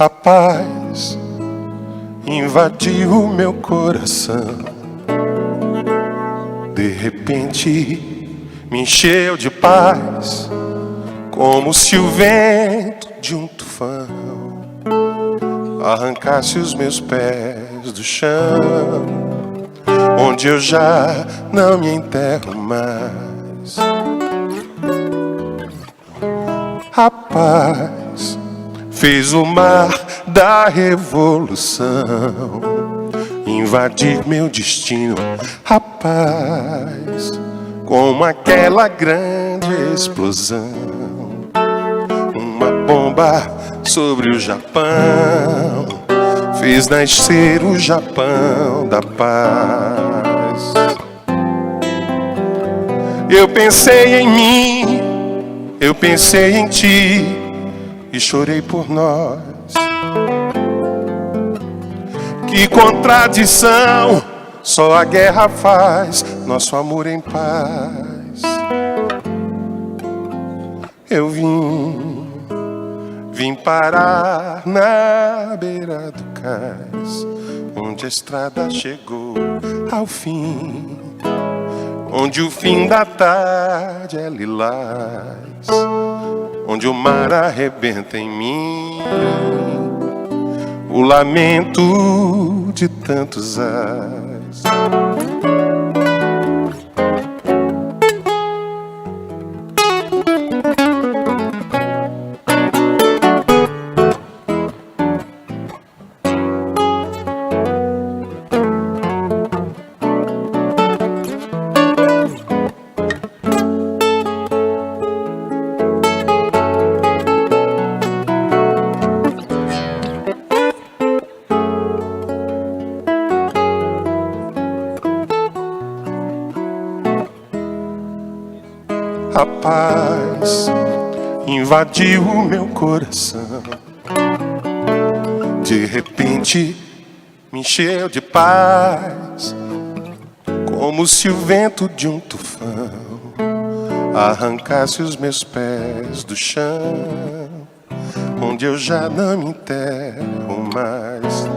A paz invadiu o meu coração. De repente me encheu de paz, como se o vento de um tufão arrancasse os meus pés do chão, onde eu já não me enterro mais. A paz fez o mar da revolução invadir meu destino. A paz, como aquela grande explosão, uma bomba sobre o Japão, fez nascer o Japão da paz. Eu pensei em mim, eu pensei em ti e chorei por nós. Que contradição, só a guerra faz nosso amor em paz. Eu vim parar na beira do cais, onde a estrada chegou ao fim, onde o fim da tarde é lilás, onde o mar arrebenta em mim, o lamento de tantos ais. A paz invadiu o meu coração. De repente me encheu de paz, como se o vento de um tufão arrancasse os meus pés do chão, onde eu já não me enterro mais.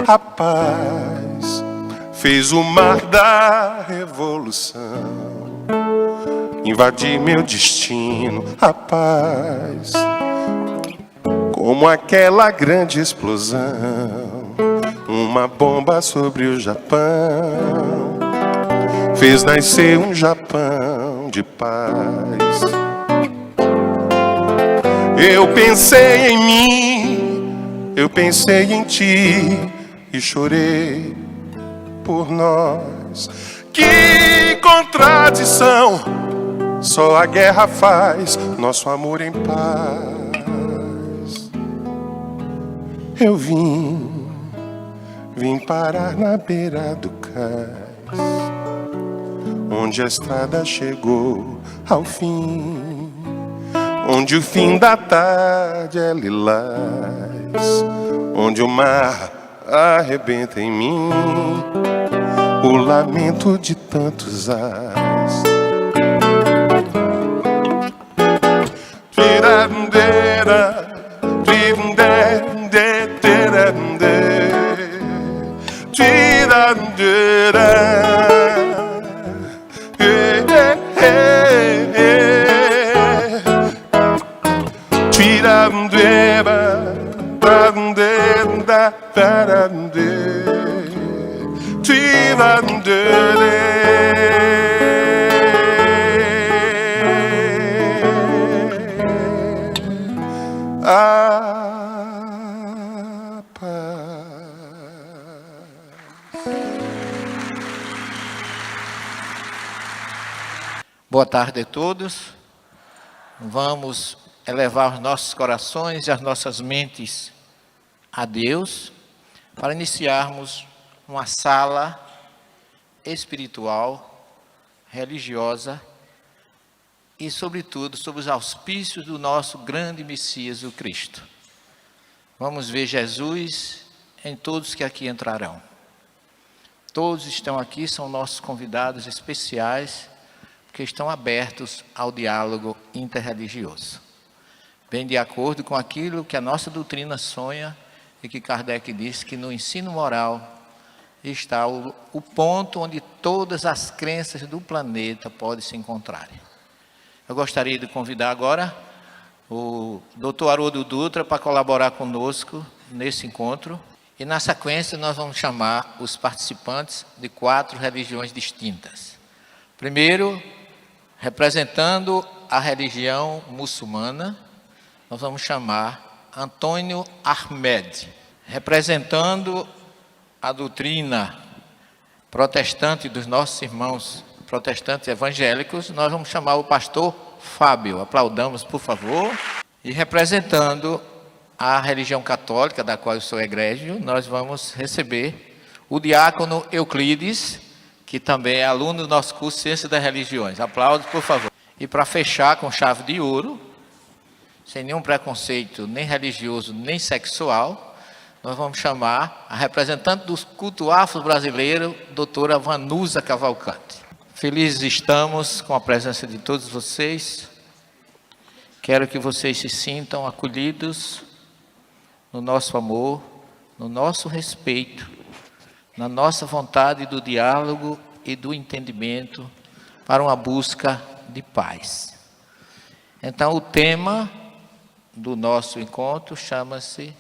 A paz fez o mar da revolução invadir meu destino. A paz, como aquela grande explosão, uma bomba sobre o Japão, fez nascer um Japão de paz. Eu pensei em mim, eu pensei em ti e chorei por nós. Que contradição, só a guerra faz nosso amor em paz. Eu vim parar na beira do cais, onde a estrada chegou ao fim, onde o fim da tarde é lilás, onde o mar arrebenta em mim, o lamento de tantos ais. Boa tarde a todos. Vamos elevar os nossos corações e as nossas mentes a Deus para iniciarmos uma sala espiritual, religiosa e, sobretudo, sob os auspícios do nosso grande Messias, o Cristo. Vamos ver Jesus em todos que aqui entrarão. Todos estão aqui, são nossos convidados especiais, que estão abertos ao diálogo interreligioso. bem de acordo com aquilo que a nossa doutrina sonha e que Kardec disse que no ensino moral está o ponto onde todas as crenças do planeta podem se encontrar. Eu gostaria de convidar agora o Dr. Haroldo Dutra para colaborar conosco nesse encontro. E na sequência nós vamos chamar os participantes de 4 religiões distintas. Primeiro, representando a religião muçulmana, nós vamos chamar Antônio Ahmed. Representando a doutrina protestante dos nossos irmãos protestantes evangélicos, nós vamos chamar o pastor Fábio. Aplaudamos, por favor. E representando a religião católica, da qual eu sou egrégio, nós vamos receber o diácono Euclides, que também é aluno do nosso curso Ciência das Religiões. Aplausos, por favor. E para fechar com chave de ouro, sem nenhum preconceito nem religioso, nem sexual, nós vamos chamar a representante do culto afro brasileiro, doutora Vanusa Cavalcante. Felizes estamos com a presença de todos vocês. Quero que vocês se sintam acolhidos no nosso amor, no nosso respeito, na nossa vontade do diálogo e do entendimento para uma busca de paz. Então, o tema do nosso encontro chama-se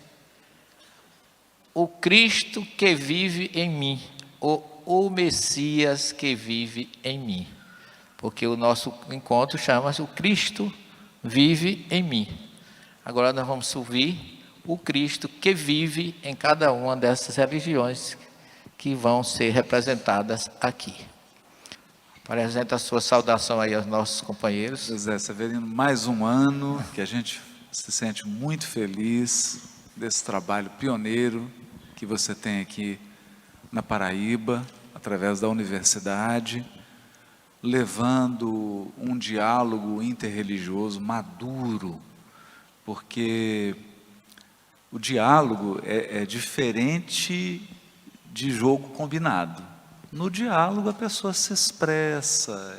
O Cristo que vive em mim, ou o Messias que vive em mim. Porque o nosso encontro chama-se O Cristo vive em mim. Agora nós vamos ouvir o Cristo que vive em cada uma dessas religiões que vão ser representadas aqui. Apresenta a sua saudação aí aos nossos companheiros. José Severino, mais um ano que a gente se sente muito feliz desse trabalho pioneiro que você tem aqui na Paraíba, através da universidade, levando um diálogo interreligioso maduro, porque o diálogo é diferente de jogo combinado. No diálogo a pessoa se expressa,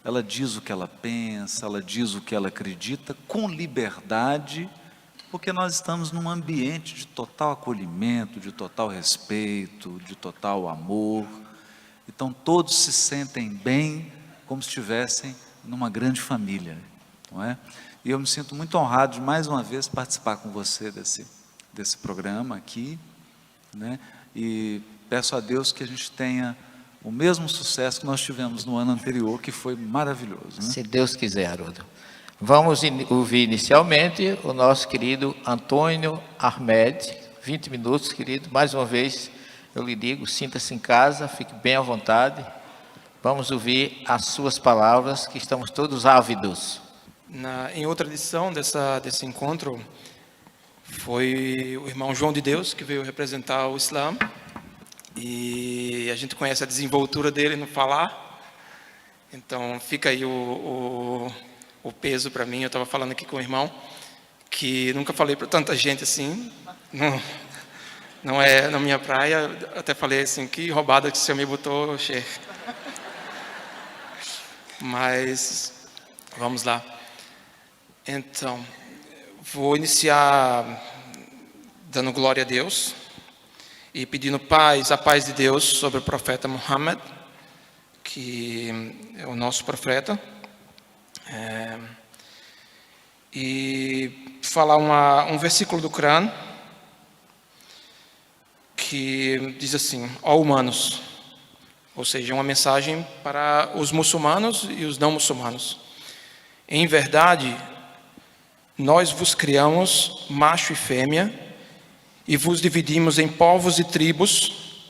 ela diz o que ela pensa, ela diz o que ela acredita, com liberdade, porque nós estamos num ambiente de total acolhimento, de total respeito, de total amor. Então todos se sentem bem, como se estivessem numa grande família, não é? E eu me sinto muito honrado de mais uma vez participar com você desse programa aqui, né? E peço a Deus que a gente tenha o mesmo sucesso que nós tivemos no ano anterior, que foi maravilhoso, né? Se Deus quiser, Haroldo. Vamos ouvir inicialmente o nosso querido Antônio Ahmed. 20 minutos, querido. Mais uma vez, eu lhe digo, sinta-se em casa, fique bem à vontade. Vamos ouvir as suas palavras, que estamos todos ávidos. Em outra edição desse encontro, foi o irmão João de Deus que veio representar o Islã. E a gente conhece a desenvoltura dele no falar. Então, fica aí o peso para mim. Eu estava falando aqui com o irmão, que nunca falei para tanta gente assim. Não é na minha praia. Até falei assim, que roubada que o senhor me botou, chefe. Mas, vamos lá. Então, vou iniciar dando glória a Deus e pedindo a paz de Deus sobre o profeta Muhammad, que é o nosso profeta. E falar um versículo do Corão que diz assim: ó humanos, ou seja, uma mensagem para os muçulmanos e os não muçulmanos. Em verdade, nós vos criamos macho e fêmea e vos dividimos em povos e tribos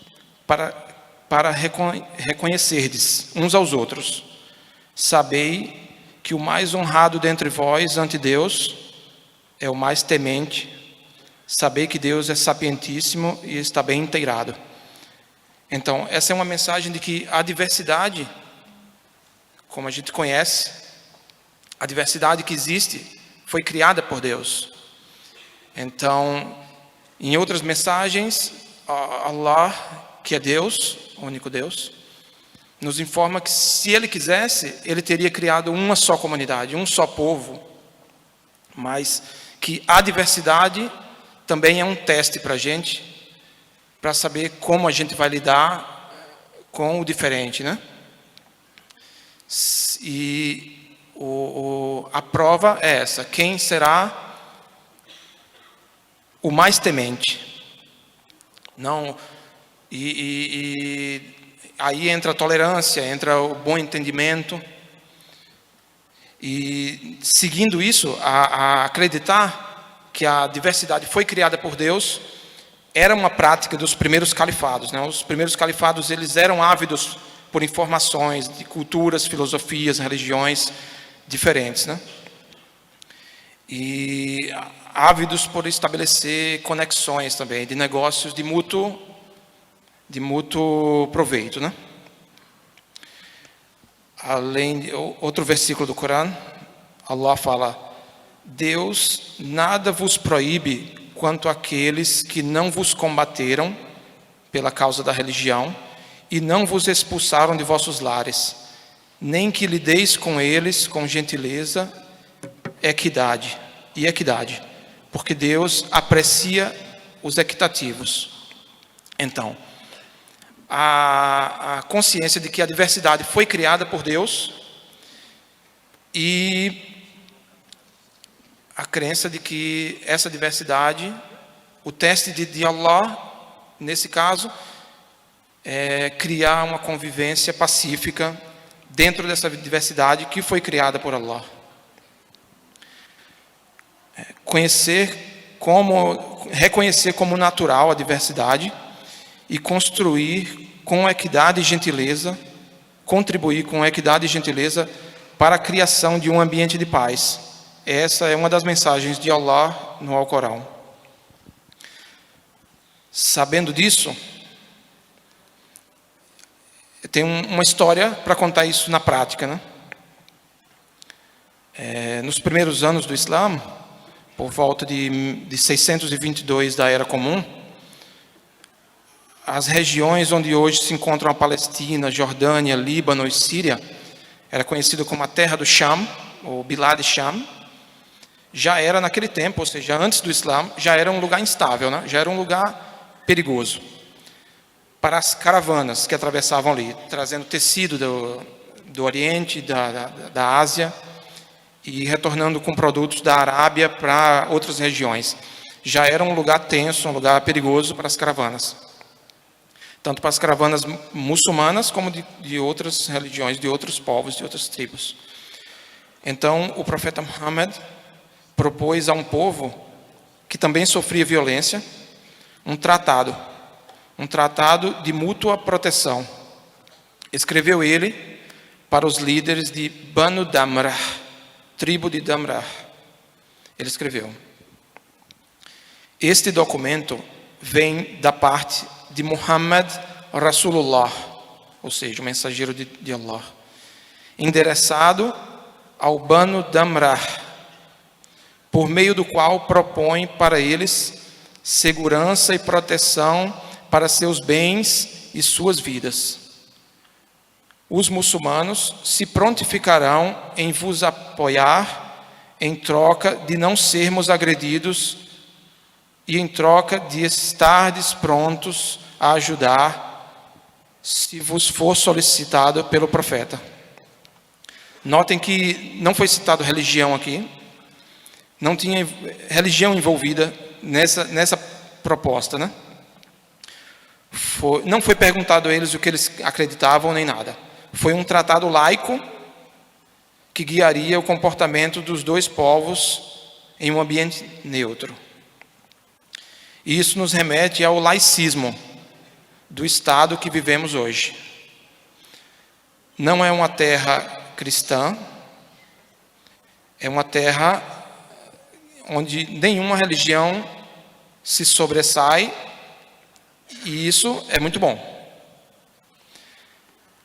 para reconhecerdes uns aos outros. Sabei que o mais honrado dentre vós ante Deus é o mais temente. Sabei que Deus é sapientíssimo e está bem inteirado. Então, essa é uma mensagem de que a diversidade, como a gente conhece, a diversidade que existe foi criada por Deus. Então, em outras mensagens, Allah, que é Deus, o único Deus, nos informa que se Ele quisesse, Ele teria criado uma só comunidade, um só povo. mas que a diversidade também é um teste para a gente, para saber como a gente vai lidar com o diferente, né? E a prova é essa: quem será o mais temente? Não, aí entra a tolerância, entra o bom entendimento. E seguindo isso, a acreditar que a diversidade foi criada por Deus, era uma prática dos primeiros califados, né? Os primeiros califados, eles eram ávidos por informações de culturas, filosofias, religiões diferentes, né? E ávidos por estabelecer conexões também, de negócios de mútuo proveito, né? Além de outro versículo do Corão, Allah fala: Deus nada vos proíbe quanto àqueles que não vos combateram pela causa da religião e não vos expulsaram de vossos lares, nem que lideis com eles com gentileza e equidade, porque Deus aprecia os equitativos. Então, a consciência de que a diversidade foi criada por Deus e a crença de que essa diversidade, o teste de Allah, nesse caso, é criar uma convivência pacífica dentro dessa diversidade que foi criada por Allah. Reconhecer como natural a diversidade e construir com equidade e gentileza, contribuir com equidade e gentileza para a criação de um ambiente de paz. Essa é uma das mensagens de Allah no Alcorão. Sabendo disso, tem uma história para contar isso na prática, né? Nos primeiros anos do Islã, por volta de 622 da Era Comum, as regiões onde hoje se encontram a Palestina, Jordânia, Líbano e Síria, era conhecido como a terra do Sham, ou Bilad Sham, já era naquele tempo, ou seja, antes do Islã, já era um lugar instável, né? Já era um lugar perigoso para as caravanas que atravessavam ali, trazendo tecido do Oriente, da Ásia, e retornando com produtos da Arábia para outras regiões. Já era um lugar tenso, um lugar perigoso para as caravanas. Tanto para as caravanas muçulmanas, como de outras religiões, de outros povos, de outras tribos. Então, o profeta Muhammad propôs a um povo que também sofria violência, um tratado de mútua proteção. Escreveu ele para os líderes de Banu Damrah, tribo de Damrah. Ele escreveu: este documento vem da parte de Muhammad Rasulullah, ou seja, o mensageiro de Allah, endereçado ao Banu Damrah, por meio do qual propõe para eles segurança e proteção para seus bens e suas vidas. Os muçulmanos se prontificarão em vos apoiar em troca de não sermos agredidos e em troca de estardes prontos a ajudar se vos for solicitado pelo profeta. Notem que não foi citado religião aqui, não tinha religião envolvida nessa proposta, né? Não foi perguntado a eles o que eles acreditavam nem nada. Foi um tratado laico que guiaria o comportamento dos dois povos em um ambiente neutro. E isso nos remete ao laicismo do Estado que vivemos hoje. Não é uma terra cristã, é uma terra onde nenhuma religião se sobressai, e isso é muito bom.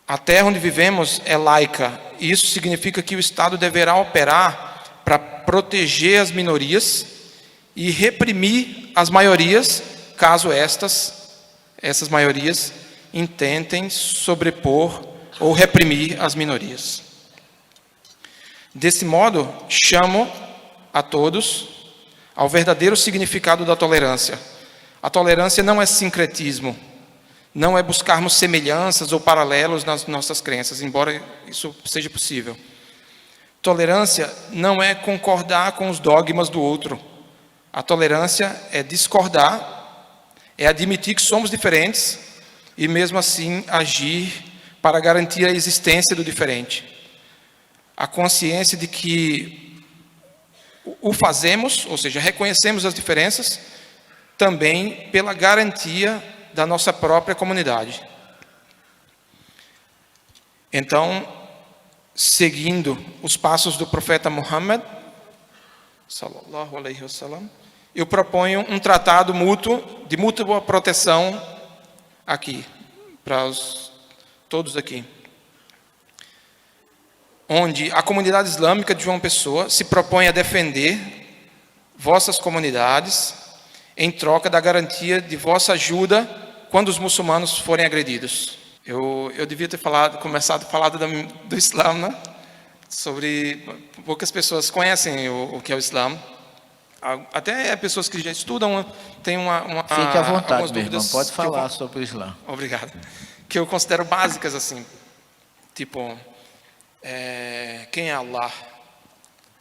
A terra onde vivemos é laica, e isso significa que o Estado deverá operar para proteger as minorias e reprimir as maiorias, caso essas maiorias intentem sobrepor ou reprimir as minorias. Desse modo, chamo a todos ao verdadeiro significado da tolerância. A tolerância não é sincretismo, não é buscarmos semelhanças ou paralelos nas nossas crenças, embora isso seja possível. Tolerância não é concordar com os dogmas do outro. A tolerância é discordar, é admitir que somos diferentes e mesmo assim agir para garantir a existência do diferente. A consciência de que o fazemos, ou seja, reconhecemos as diferenças, também pela garantia da nossa própria comunidade. Então, seguindo os passos do profeta Muhammad, sallallahu alaihi wasallam, eu proponho um tratado mútuo, de mútua proteção aqui, para todos aqui, onde a comunidade islâmica de João Pessoa se propõe a defender vossas comunidades em troca da garantia de vossa ajuda quando os muçulmanos forem agredidos. Eu devia ter começado a falar do Islã, né? Poucas pessoas conhecem o que é o Islã. Até pessoas que já estudam têm Fique à vontade, meu irmão, pode falar sobre o Islã. Obrigado. Que eu considero básicas, assim, tipo, quem é Allah?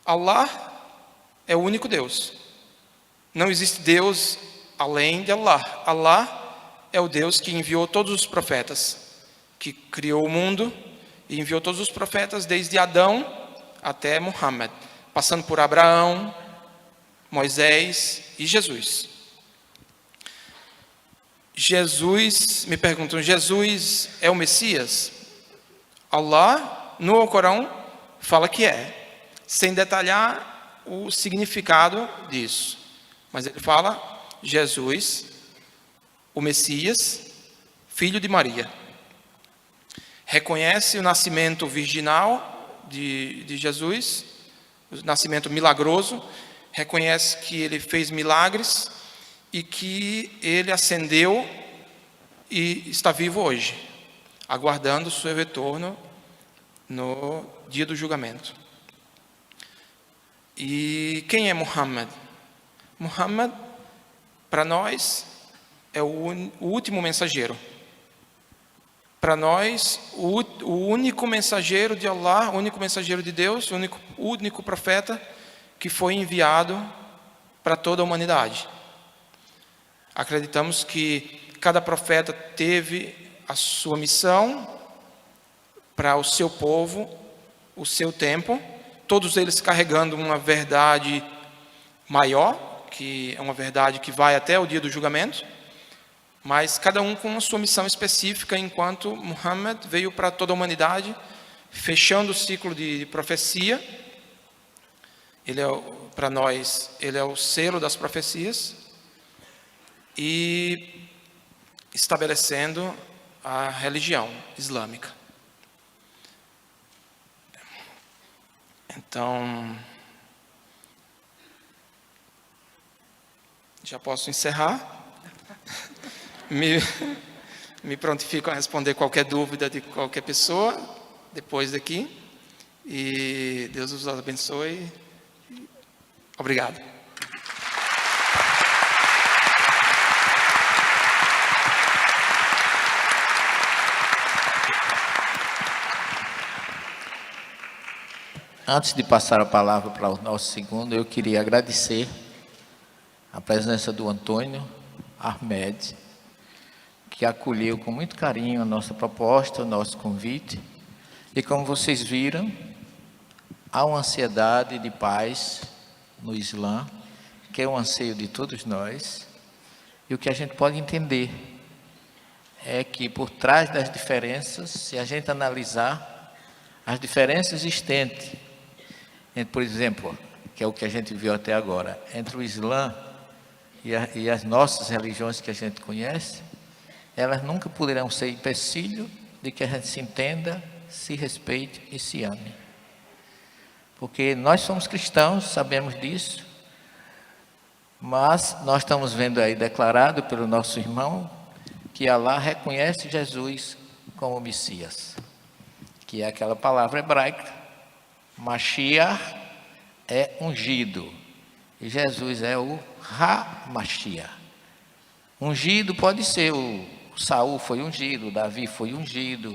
Allah é o único Deus. Não existe Deus além de Allah. Allah é o Deus que enviou todos os profetas, que criou o mundo e enviou todos os profetas desde Adão até Muhammad, passando por Abraão, Moisés e Jesus. Me perguntam, Jesus é o Messias? Allah, no Alcorão, fala que é, sem detalhar o significado disso. Mas ele fala, Jesus, o Messias, filho de Maria. Reconhece o nascimento virginal de Jesus, o nascimento milagroso, reconhece que ele fez milagres e que ele ascendeu e está vivo hoje, aguardando o seu retorno no dia do julgamento. E quem é Muhammad? Muhammad, para nós, é o último mensageiro. Para nós, o único mensageiro de Allah, o único mensageiro de Deus, o único profeta que foi enviado para toda a humanidade. Acreditamos que cada profeta teve a sua missão para o seu povo, o seu tempo, todos eles carregando uma verdade maior, que é uma verdade que vai até o dia do julgamento, mas cada um com a sua missão específica, enquanto Muhammad veio para toda a humanidade, fechando o ciclo de profecia. Para nós, ele é o selo das profecias e estabelecendo a religião islâmica. Então, já posso encerrar? Me prontifico a responder qualquer dúvida de qualquer pessoa depois daqui. E Deus os abençoe. Obrigado. Antes de passar a palavra para o nosso segundo, eu queria agradecer a presença do Antônio Ahmed, que acolheu com muito carinho a nossa proposta, o nosso convite. E como vocês viram, há uma ansiedade de paz no Islã, que é um anseio de todos nós. E o que a gente pode entender é que por trás das diferenças, se a gente analisar as diferenças existentes, por exemplo, que é o que a gente viu até agora, entre o Islã e as nossas religiões que a gente conhece, elas nunca poderão ser empecilho de que a gente se entenda, se respeite e se ame. Porque nós somos cristãos, sabemos disso, mas nós estamos vendo aí declarado pelo nosso irmão que Allah reconhece Jesus como Messias, que é aquela palavra hebraica, Mashiach é ungido, E Jesus é o Hamashia. Ungido pode ser, o Saul foi ungido, o Davi foi ungido,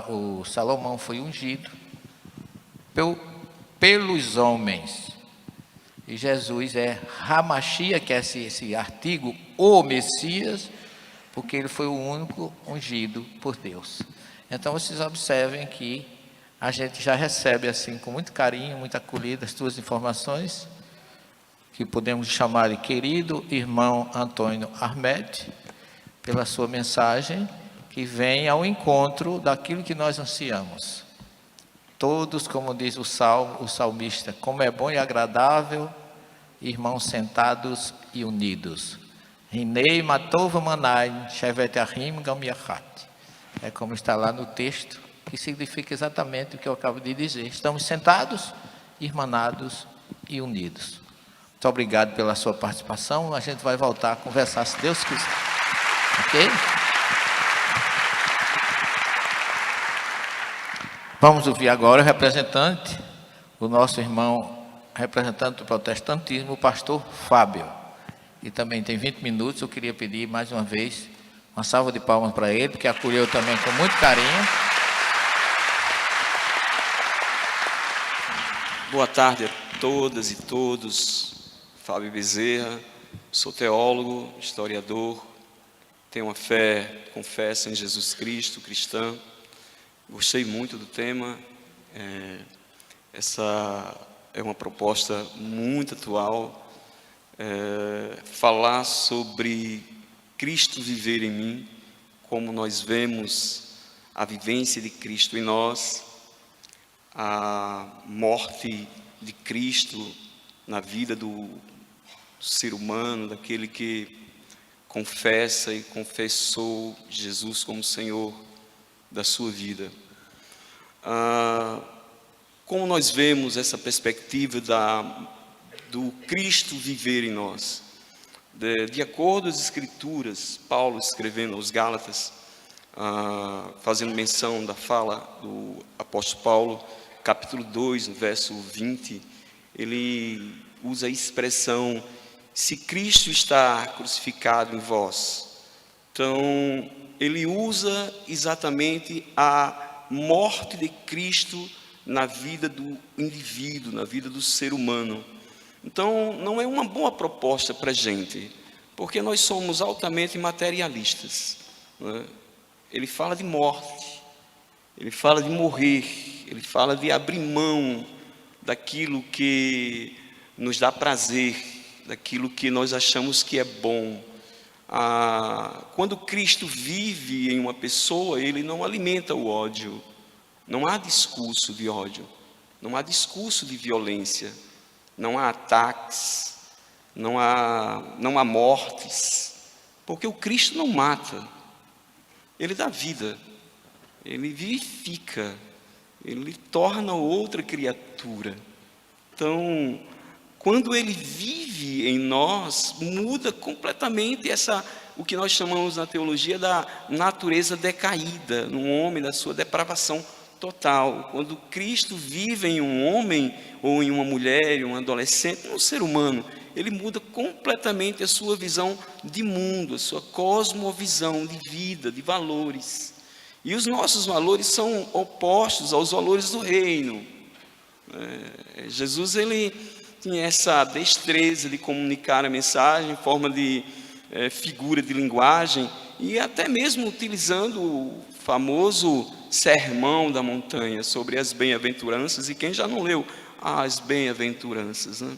o Salomão foi ungido pelos homens. E Jesus é Hamashia, que é esse artigo, o Messias, porque ele foi o único ungido por Deus. Então vocês observem que a gente já recebe assim com muito carinho, muita acolhida as tuas informações, que podemos chamar de querido irmão Antônio Ahmed, pela sua mensagem, que vem ao encontro daquilo que nós ansiamos. Todos, como diz o salmista, como é bom e agradável, irmãos sentados e unidos. Rinei matova manai, shevet ahim gamiachat. É como está lá no texto, que significa exatamente o que eu acabo de dizer. Estamos sentados, irmanados e unidos. Muito obrigado pela sua participação. A gente vai voltar a conversar, se Deus quiser. Ok? Vamos ouvir agora o representante, o nosso irmão representante do protestantismo, o pastor Fábio. E também tem 20 minutos. Eu queria pedir mais uma vez uma salva de palmas para ele, porque acolheu também com muito carinho. Boa tarde a todas e todos. Fábio Bezerra, sou teólogo, historiador, tenho uma fé, confesso em Jesus Cristo, cristã. Gostei muito do tema. Essa é uma proposta muito atual. Falar sobre Cristo viver em mim, como nós vemos a vivência de Cristo em nós, a morte de Cristo na vida do ser humano, daquele que confessa e confessou Jesus como Senhor da sua vida. Como nós vemos essa perspectiva do Cristo viver em nós? De acordo às Escrituras, Paulo escrevendo aos Gálatas, fazendo menção da fala do apóstolo Paulo, capítulo 2, no verso 20, ele usa a expressão: se Cristo está crucificado em vós. Então, ele usa exatamente a morte de Cristo na vida do indivíduo, na vida do ser humano. Então, não é uma boa proposta para a gente, porque nós somos altamente materialistas, né? Ele fala de morte, ele fala de morrer, ele fala de abrir mão daquilo que nos dá prazer, daquilo que nós achamos que é bom. Quando Cristo vive em uma pessoa, ele não alimenta o ódio. Não há discurso de ódio, não há discurso de violência, não há ataques, não há mortes, porque o Cristo não mata, ele dá vida, ele vivifica, ele torna outra criatura. Então, quando ele vive em nós, muda completamente o que nós chamamos na teologia da natureza decaída, no homem, da sua depravação total. Quando Cristo vive em um homem, ou em uma mulher, em um adolescente, um ser humano, ele muda completamente a sua visão de mundo, a sua cosmovisão de vida, de valores. E os nossos valores são opostos aos valores do reino. Jesus, ele tinha essa destreza de comunicar a mensagem em forma de figura de linguagem, e até mesmo utilizando o famoso sermão da montanha sobre as bem-aventuranças. E quem já não leu as bem-aventuranças, né?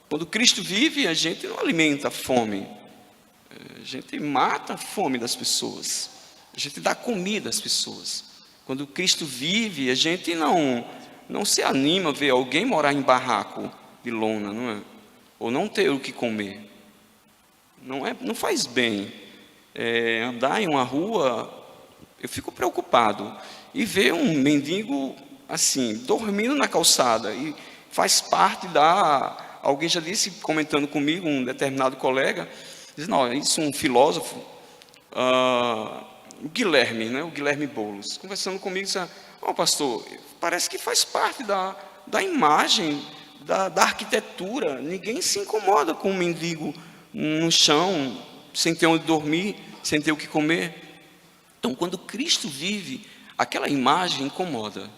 Quando Cristo vive, a gente não alimenta a fome, a gente mata a fome das pessoas, a gente dá comida às pessoas. Quando Cristo vive, a gente não se anima a ver alguém morar em barraco de lona, não é? Ou não ter o que comer. Não faz bem. Andar em uma rua, eu fico preocupado, e ver um mendigo assim, dormindo na calçada, e faz parte alguém já disse, comentando comigo, um determinado colega, diz, não, isso um filósofo, o Guilherme, né, o Guilherme Boulos, conversando comigo, disse, pastor, parece que faz parte da imagem da arquitetura. Ninguém se incomoda com um mendigo no chão, sem ter onde dormir, sem ter o que comer. Então, quando Cristo vive, aquela imagem incomoda.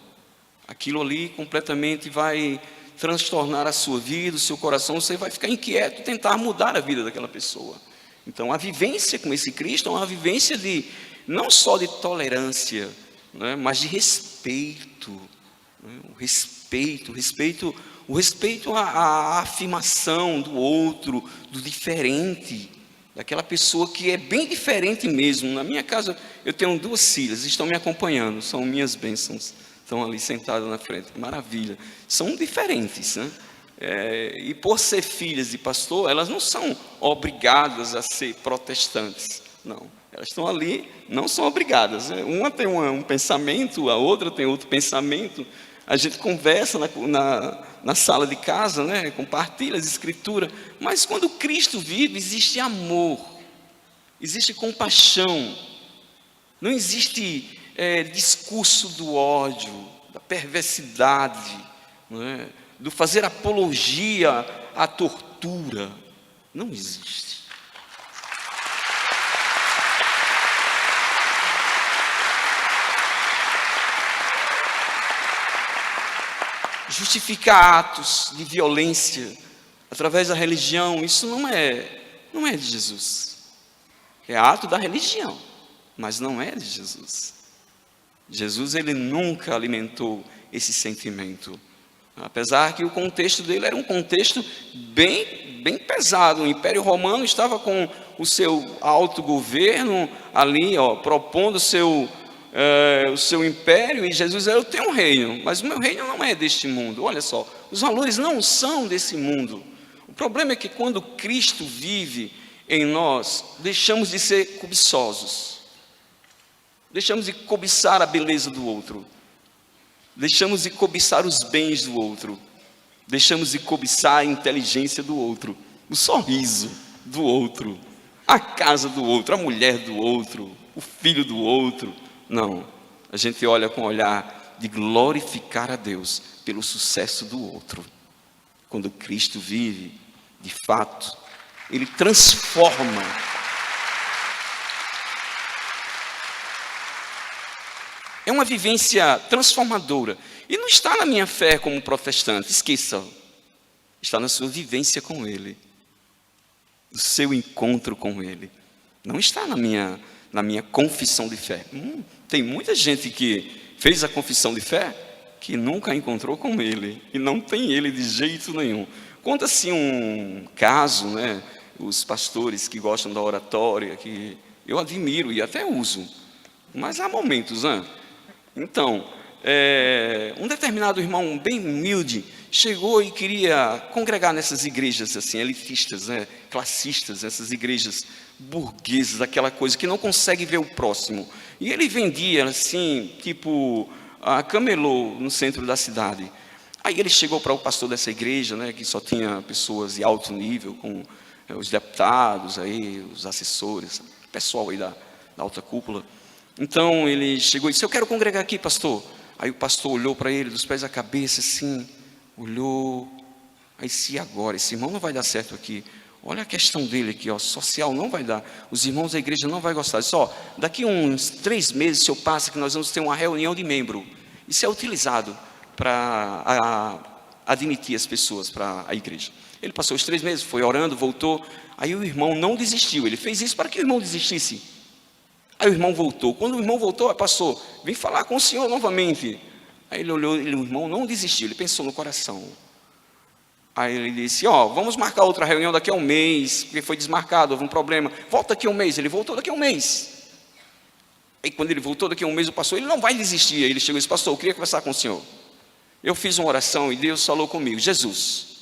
Aquilo ali completamente vai transtornar a sua vida, o seu coração. Você vai ficar inquieto, tentar mudar a vida daquela pessoa. Então, a vivência com esse Cristo é uma vivência não só de tolerância, né, mas de respeito. Né, o respeito à afirmação do outro, do diferente, daquela pessoa que é bem diferente mesmo. Na minha casa, eu tenho 2 filhas, estão me acompanhando, são minhas bênçãos, estão ali sentadas na frente, maravilha. São diferentes, né? E por ser filhas de pastor, elas não são obrigadas a ser protestantes, não. Elas estão ali, não são obrigadas, né? Uma tem um pensamento, a outra tem outro pensamento. A gente conversa na sala de casa, né? Compartilha as escrituras. Mas quando Cristo vive, existe amor, existe compaixão. Não existe discurso do ódio, da perversidade, não é? Do fazer apologia à tortura. Não existe. Justificar atos de violência através da religião, isso não é de Jesus. É ato da religião, mas não é de Jesus. Jesus, ele nunca alimentou esse sentimento. Apesar que o contexto dele era um contexto bem pesado. O Império Romano estava com o seu autogoverno ali, propondo o seu império, e Jesus eu tenho um reino, mas o meu reino não é deste mundo. Olha só, os valores não são desse mundo. O problema é que quando Cristo vive em nós, deixamos de ser cobiçosos, deixamos de cobiçar a beleza do outro, deixamos de cobiçar os bens do outro, deixamos de cobiçar a inteligência do outro, o sorriso do outro, a casa do outro, a mulher do outro, o filho do outro. Não, a gente olha com o olhar de glorificar a Deus pelo sucesso do outro. Quando Cristo vive, de fato, Ele transforma. É uma vivência transformadora. E não está na minha fé como protestante, esqueça. Está na sua vivência com Ele, no seu encontro com Ele. Não está na minha confissão de fé. Tem muita gente que fez a confissão de fé que nunca encontrou com Ele e não tem Ele de jeito nenhum. Conta-se um caso, né? Os pastores que gostam da oratória, que eu admiro e até uso, mas há momentos, né? Então, um determinado irmão bem humilde chegou e queria congregar nessas igrejas assim, elitistas, né? Classistas, essas igrejas burguesas, aquela coisa que não consegue ver o próximo. E ele vendia assim, tipo a camelô no centro da cidade. Aí ele chegou para o pastor dessa igreja, né, que só tinha pessoas de alto nível, com os deputados, aí, os assessores, o pessoal aí da alta cúpula. Então ele chegou e disse: eu quero congregar aqui, pastor. Aí o pastor olhou para ele dos pés à cabeça assim, olhou, aí disse: agora, esse irmão não vai dar certo aqui. Olha a questão dele aqui, social não vai dar. Os irmãos da igreja não vão gostar. Disse: daqui uns 3 meses, se eu passo, que nós vamos ter uma reunião de membro. Isso é utilizado para admitir as pessoas para a igreja. Ele passou os 3 meses, foi orando, voltou. Aí o irmão não desistiu. Ele fez isso para que o irmão desistisse. Aí o irmão voltou. Quando o irmão voltou, passou: vem falar com o senhor novamente. Aí ele olhou, o irmão não desistiu. Ele pensou no coração. Aí ele disse: vamos marcar outra reunião daqui a um mês, porque foi desmarcado, houve um problema. Volta daqui a um mês. Ele voltou daqui a um mês. Aí quando ele voltou daqui a um mês, o pastor: ele não vai desistir. Aí ele chegou e disse: pastor, eu queria conversar com o senhor. Eu fiz uma oração e Deus falou comigo: Jesus.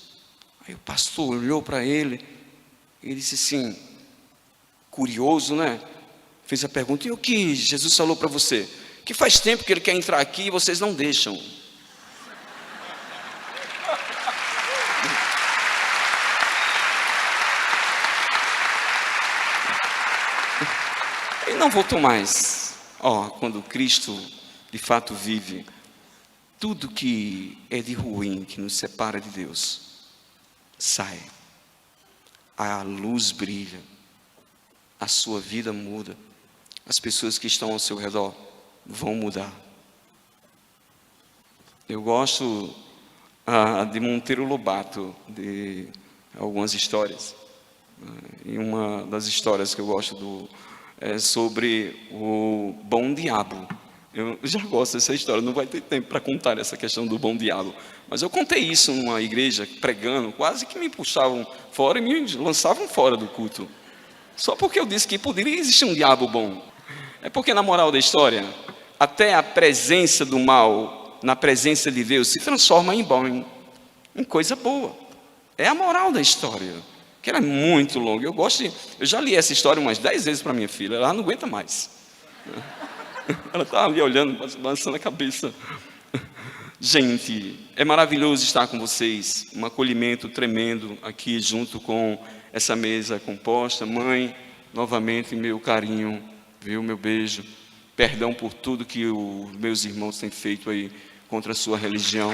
Aí o pastor olhou para ele e disse assim, curioso, né? Fez a pergunta: e o que Jesus falou para você? Que faz tempo que ele quer entrar aqui e vocês não deixam. Ele não voltou mais. Quando Cristo de fato vive, tudo que é de ruim, que nos separa de Deus, sai. A luz brilha, a sua vida muda, as pessoas que estão ao seu redor vão mudar. Eu gosto de Monteiro Lobato, de algumas histórias. E uma das histórias que eu gosto é sobre o bom diabo. Eu já gosto dessa história, não vai ter tempo para contar essa questão do bom diabo. Mas eu contei isso numa igreja, pregando, quase que me puxavam fora e me lançavam fora do culto. Só porque eu disse que poderia existir um diabo bom. É porque, na moral da história, até a presença do mal, na presença de Deus, se transforma em bom, em coisa boa. É a moral da história, que ela é muito longa. Eu já li essa história umas 10 vezes para minha filha, ela não aguenta mais. Ela está ali olhando, balançando a cabeça. Gente, é maravilhoso estar com vocês. Um acolhimento tremendo aqui junto com essa mesa composta. Mãe, novamente meu carinho, viu, meu beijo. Perdão por tudo que os meus irmãos têm feito aí contra a sua religião.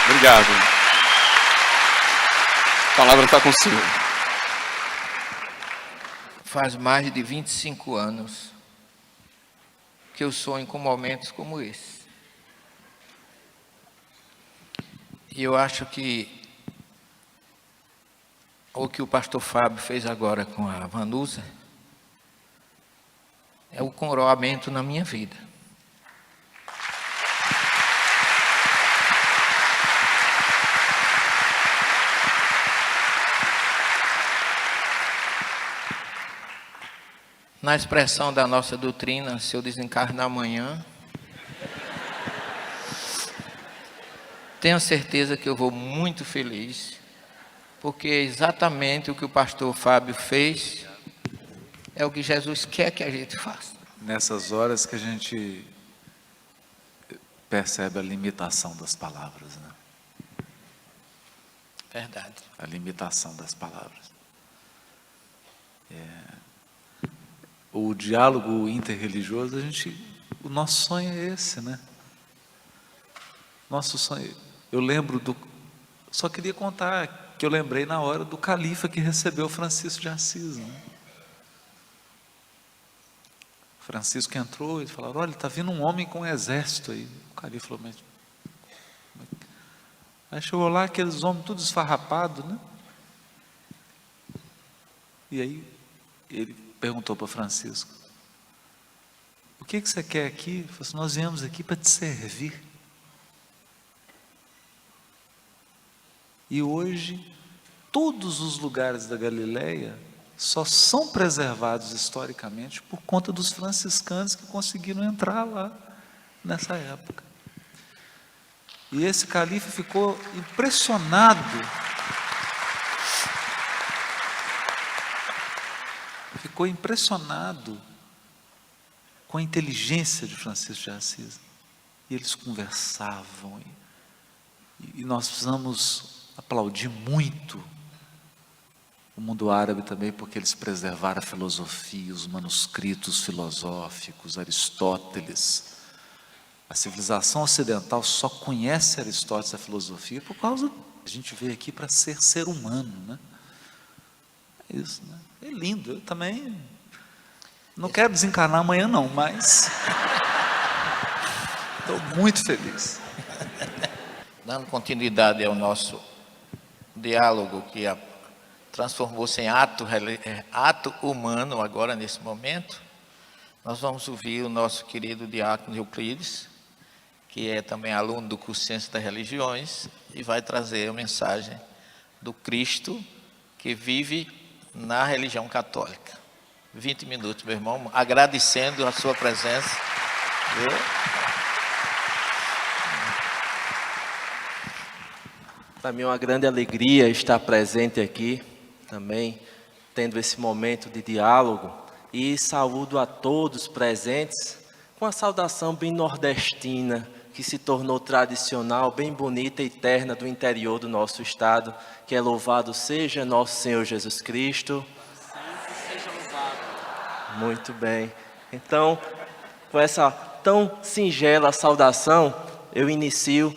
Obrigado. A palavra está com o senhor. Faz mais de 25 anos que eu sonho com momentos como esse. E eu acho que o que o pastor Fábio fez agora com a Vanusa é o coroamento na minha vida. Na expressão da nossa doutrina, se eu desencarnar amanhã, tenho certeza que eu vou muito feliz, porque é exatamente o que o pastor Fábio fez, é o que Jesus quer que a gente faça. Nessas horas que a gente percebe a limitação das palavras, né? Verdade. A limitação das palavras. O diálogo interreligioso, o nosso sonho é esse, né? Nosso sonho. Eu lembro só queria contar que eu lembrei na hora do califa que recebeu Francisco de Assis, né? Francisco entrou e falaram: olha, está vindo um homem com um exército aí. O califa falou: mas... Aí chegou lá aqueles homens todos esfarrapados, né? E aí ele perguntou para Francisco: o que você quer aqui? Ele falou assim: nós viemos aqui para te servir. E hoje, todos os lugares da Galileia só são preservados historicamente por conta dos franciscanos que conseguiram entrar lá nessa época. E esse califa ficou impressionado. Ficou impressionado com a inteligência de Francisco de Assis. E eles conversavam. E nós precisamos aplaudir muito o mundo árabe também, porque eles preservaram a filosofia, os manuscritos filosóficos, Aristóteles. A civilização ocidental só conhece Aristóteles, a filosofia, por causa... A gente veio aqui para ser humano, né? É isso, né? É lindo. Eu também não quero desencarnar amanhã não, mas estou muito feliz. Dando continuidade ao nosso diálogo que transformou-se em ato humano agora nesse momento, nós vamos ouvir o nosso querido diácono Euclides, que é também aluno do curso Ciência das Religiões, e vai trazer a mensagem do Cristo que vive na religião católica. 20 minutos, meu irmão, agradecendo a sua presença. Para mim é uma grande alegria estar presente aqui, também tendo esse momento de diálogo e saúdo a todos presentes com a saudação bem nordestina, que se tornou tradicional, bem bonita e terna do interior do nosso estado, que é louvado seja nosso Senhor Jesus Cristo. Sempre seja louvado. Muito bem. Então, com essa tão singela saudação, eu inicio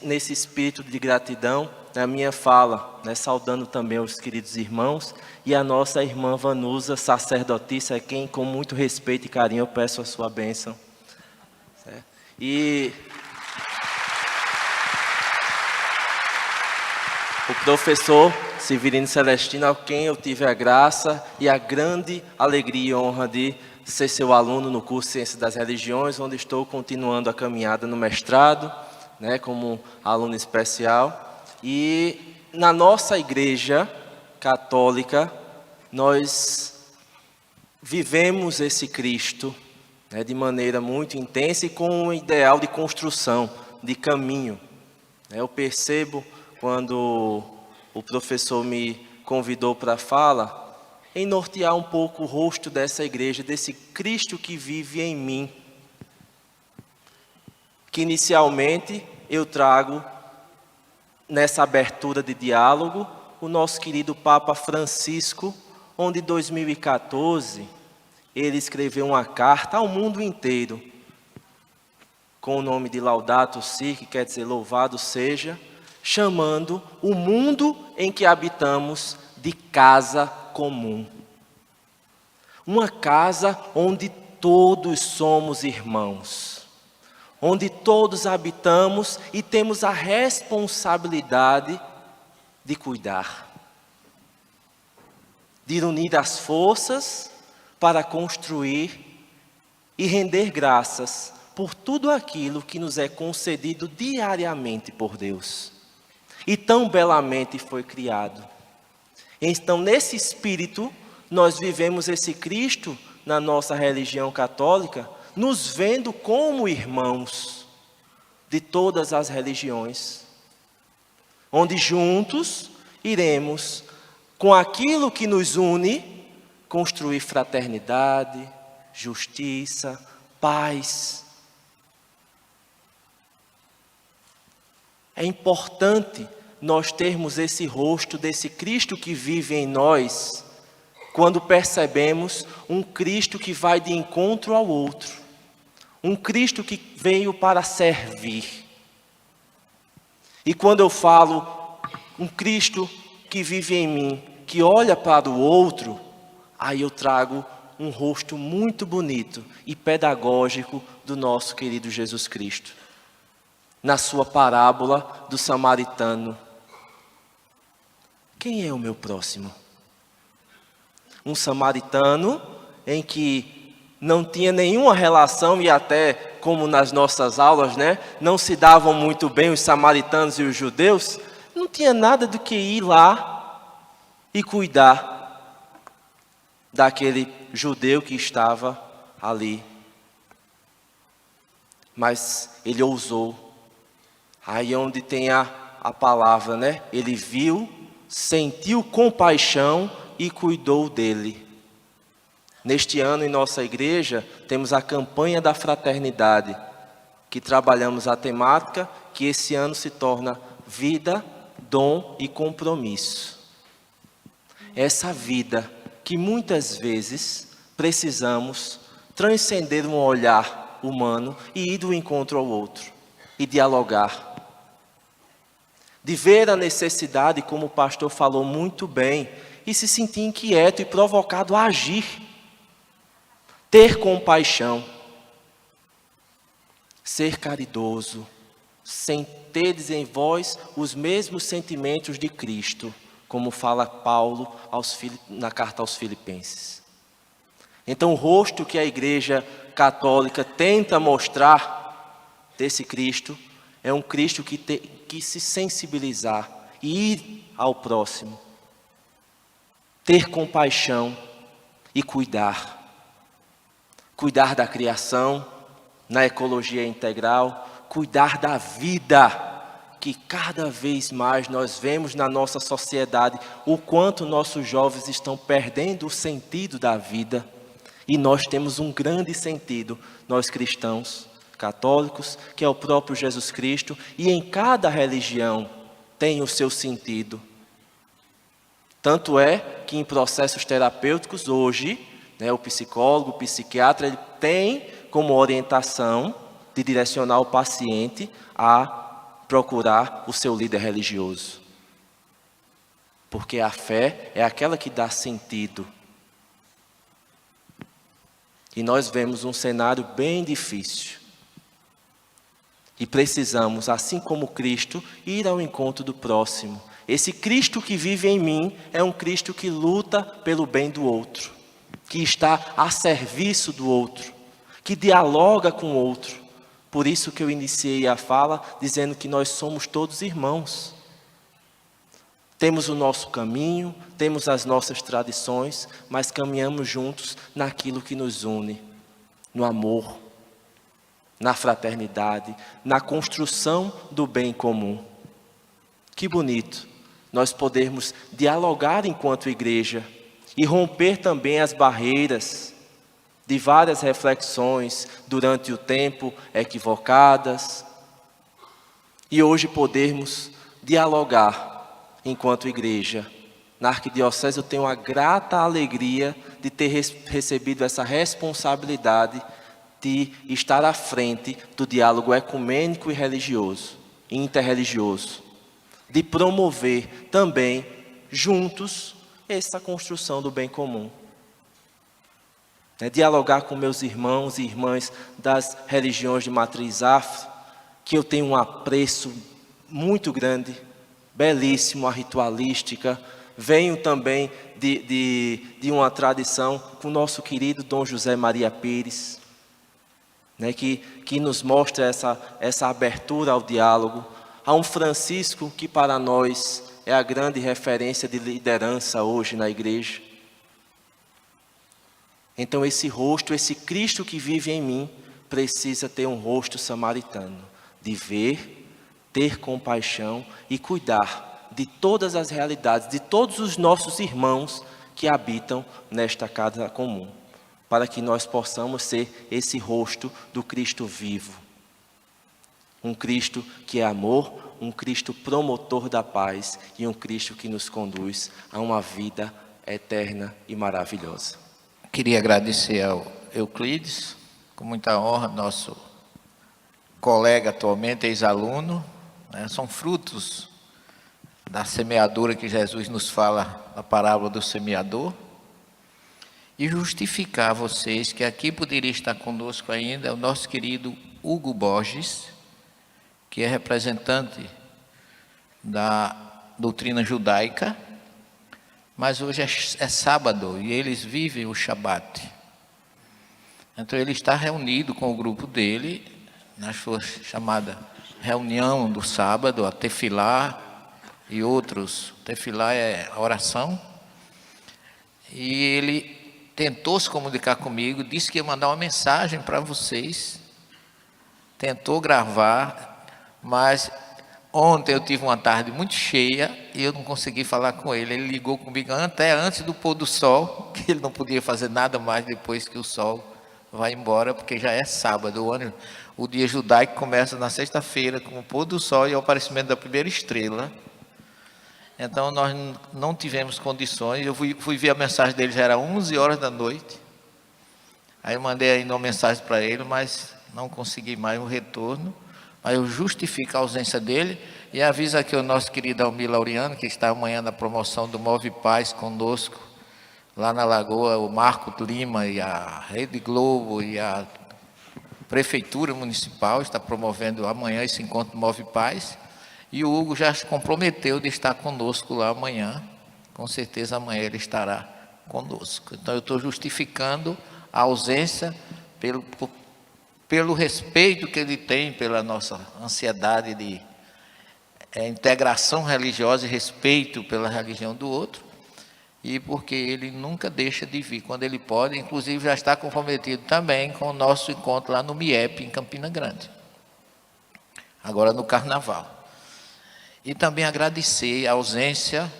nesse espírito de gratidão na minha fala, saudando também os queridos irmãos e a nossa irmã Vanusa, sacerdotisa, a quem com muito respeito e carinho eu peço a sua bênção. Certo? E o professor Severino Celestino, a quem eu tive a graça e a grande alegria e honra de ser seu aluno no curso de Ciências das Religiões, onde estou continuando a caminhada no mestrado, como aluno especial. E na nossa igreja católica, nós vivemos esse Cristo de maneira muito intensa e com um ideal de construção, de caminho. Eu percebo, quando o professor me convidou para a fala, em nortear um pouco o rosto dessa igreja, desse Cristo que vive em mim, que inicialmente eu trago nessa abertura de diálogo o nosso querido Papa Francisco, onde em 2014 ele escreveu uma carta ao mundo inteiro, com o nome de Laudato Si, que quer dizer louvado seja, chamando o mundo em que habitamos de casa comum. Uma casa onde todos somos irmãos, onde todos habitamos e temos a responsabilidade de cuidar, de unir as forças para construir e render graças por tudo aquilo que nos é concedido diariamente por Deus e tão belamente foi criado. Então, nesse espírito, nós vivemos esse Cristo na nossa religião católica, nos vendo como irmãos de todas as religiões, onde juntos iremos, com aquilo que nos une, construir fraternidade, justiça, paz. É importante nós termos esse rosto desse Cristo que vive em nós, quando percebemos um Cristo que vai de encontro ao outro, um Cristo que veio para servir. E quando eu falo um Cristo que vive em mim, que olha para o outro, aí eu trago um rosto muito bonito e pedagógico do nosso querido Jesus Cristo. Na sua parábola do samaritano. Quem é o meu próximo? Um samaritano em que não tinha nenhuma relação, e até como nas nossas aulas, não se davam muito bem os samaritanos e os judeus, não tinha nada do que ir lá e cuidar daquele judeu que estava ali. Mas ele ousou. Aí onde tem a palavra, Ele viu, sentiu compaixão e cuidou dele. Neste ano, em nossa igreja, temos a campanha da fraternidade, que trabalhamos a temática, que esse ano se torna vida, dom e compromisso. Essa vida que muitas vezes precisamos transcender um olhar humano e ir do encontro ao outro, e dialogar. De ver a necessidade, como o pastor falou muito bem, e se sentir inquieto e provocado a agir. Ter compaixão, ser caridoso, sem teres em vós os mesmos sentimentos de Cristo, como fala Paulo na carta aos Filipenses. Então, o rosto que a Igreja Católica tenta mostrar desse Cristo é um Cristo que se sensibilizar e ir ao próximo, ter compaixão e cuidar. Cuidar da criação, na ecologia integral, cuidar da vida, que cada vez mais nós vemos na nossa sociedade o quanto nossos jovens estão perdendo o sentido da vida, E nós temos um grande sentido, nós cristãos, católicos, que é o próprio Jesus Cristo, e em cada religião tem o seu sentido. Tanto é que em processos terapêuticos hoje, o psicólogo, o psiquiatra, ele tem como orientação de direcionar o paciente a procurar o seu líder religioso. Porque a fé é aquela que dá sentido. E nós vemos um cenário bem difícil. E precisamos, assim como Cristo, ir ao encontro do próximo. Esse Cristo que vive em mim é um Cristo que luta pelo bem do outro, que está a serviço do outro, que dialoga com o outro. Por isso que eu iniciei a fala dizendo que nós somos todos irmãos. Temos o nosso caminho, temos as nossas tradições, mas caminhamos juntos naquilo que nos une, no amor, na fraternidade, na construção do bem comum. Que bonito nós podermos dialogar enquanto igreja e romper também as barreiras de várias reflexões durante o tempo equivocadas, e hoje podermos dialogar enquanto igreja. Na Arquidiocese eu tenho a grata alegria de ter recebido essa responsabilidade de estar à frente do diálogo ecumênico e religioso, interreligioso, de promover também juntos essa construção do bem comum. Dialogar com meus irmãos e irmãs das religiões de matriz afro, que eu tenho um apreço muito grande, belíssimo, a ritualística. Venho também de uma tradição com o nosso querido Dom José Maria Pires, que nos mostra essa abertura ao diálogo. Há um Francisco que para nós é a grande referência de liderança hoje na igreja. Então esse rosto, esse Cristo que vive em mim, precisa ter um rosto samaritano, de ver, ter compaixão e cuidar de todas as realidades, de todos os nossos irmãos que habitam nesta casa comum, para que nós possamos ser esse rosto do Cristo vivo. Um Cristo que é amor, um Cristo promotor da paz e um Cristo que nos conduz a uma vida eterna e maravilhosa. Queria agradecer ao Euclides, com muita honra, nosso colega atualmente, ex-aluno, são frutos da semeadura que Jesus nos fala, a parábola do semeador, e justificar a vocês que aqui poderia estar conosco ainda o nosso querido Hugo Borges, que é representante da doutrina judaica, mas hoje é sábado e eles vivem o Shabat. Então ele está reunido com o grupo dele, na sua chamada reunião do sábado, a tefilá e outros. Tefilá é a oração. E ele tentou se comunicar comigo, disse que ia mandar uma mensagem para vocês. Tentou gravar, mas ontem eu tive uma tarde muito cheia e eu não consegui falar com ele. Ele ligou comigo até antes do pôr do sol, que ele não podia fazer nada mais depois que o sol vai embora, porque já é sábado. O dia judaico começa na sexta-feira com o pôr do sol e o aparecimento da primeira estrela. Então nós não tivemos condições. Eu fui ver a mensagem dele, já era 11 horas da noite. Aí eu mandei ainda uma mensagem para ele, mas não consegui mais um retorno. Mas eu justifico a ausência dele e aviso aqui o nosso querido Almir Laureano, que está amanhã na promoção do Move Paz conosco, lá na Lagoa, o Marco Lima e a Rede Globo e a Prefeitura Municipal está promovendo amanhã esse encontro do Move Paz. E o Hugo já se comprometeu de estar conosco lá amanhã. Com certeza amanhã ele estará conosco. Então eu estou justificando a ausência pelo respeito que ele tem pela nossa ansiedade de integração religiosa e respeito pela religião do outro, e porque ele nunca deixa de vir quando ele pode, inclusive já está comprometido também com o nosso encontro lá no MIEP, em Campina Grande, agora no Carnaval. E também agradecer a ausência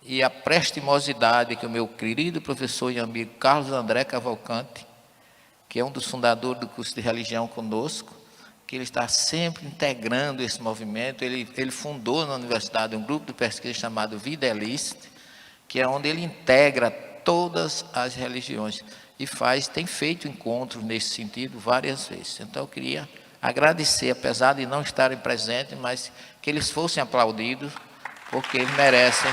e a prestimosidade que o meu querido professor e amigo Carlos André Cavalcante, que é um dos fundadores do curso de religião conosco, que ele está sempre integrando esse movimento. Ele fundou na universidade um grupo de pesquisa chamado Videalist, que é onde ele integra todas as religiões e tem feito encontros nesse sentido várias vezes. Então eu queria agradecer, apesar de não estarem presentes, mas que eles fossem aplaudidos, porque eles merecem.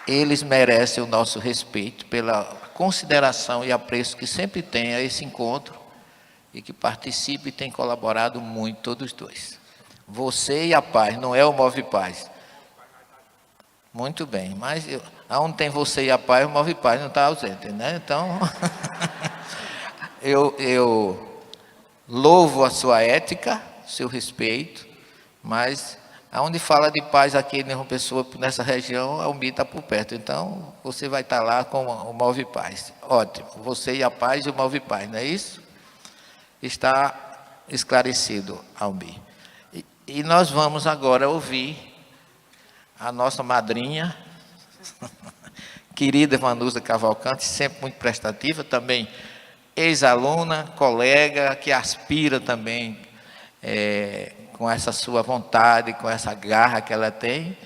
Eles merecem o nosso respeito pela consideração e apreço que sempre tem a esse encontro e que participa e tem colaborado muito, todos dois. Você e a paz, não é o Move Paz. Muito bem, mas aonde tem você e a paz, o Move Paz não está ausente, né? Então, eu louvo a sua ética, seu respeito, mas aonde fala de paz aqui em uma pessoa nessa região, a UMI está por perto. Então, você vai estar lá com o Move Paz. Ótimo. Você e a paz e o Move Paz, não é isso? Está esclarecido, Almi. E nós vamos agora ouvir a nossa madrinha, querida Vanusa Cavalcante, sempre muito prestativa, também ex-aluna, colega, que aspira também com essa sua vontade, com essa garra que ela tem.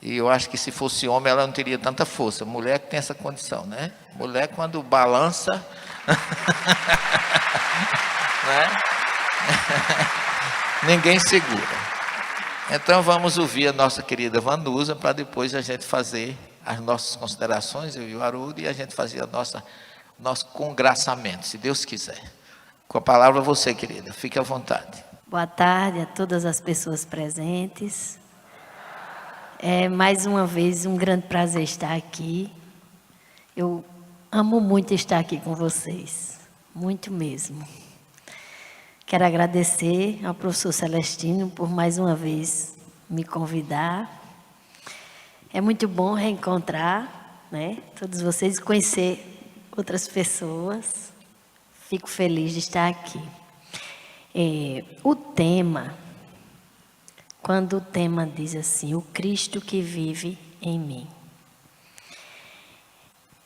E eu acho que se fosse homem ela não teria tanta força. Mulher que tem essa condição, né? Mulher quando balança, né? Ninguém segura. Então vamos ouvir a nossa querida Vanusa para depois a gente fazer as nossas considerações, eu e o Haroldo, e a gente fazer nosso congraçamento, se Deus quiser. Com a palavra você, querida, fique à vontade. Boa tarde a todas as pessoas presentes. É mais uma vez um grande prazer estar aqui. Eu amo muito estar aqui com vocês, muito mesmo. Quero agradecer ao professor Celestino por mais uma vez me convidar. É muito bom reencontrar, né, todos vocês, conhecer outras pessoas. Fico feliz de estar aqui. O tema, quando o tema diz assim, o Cristo que vive em mim.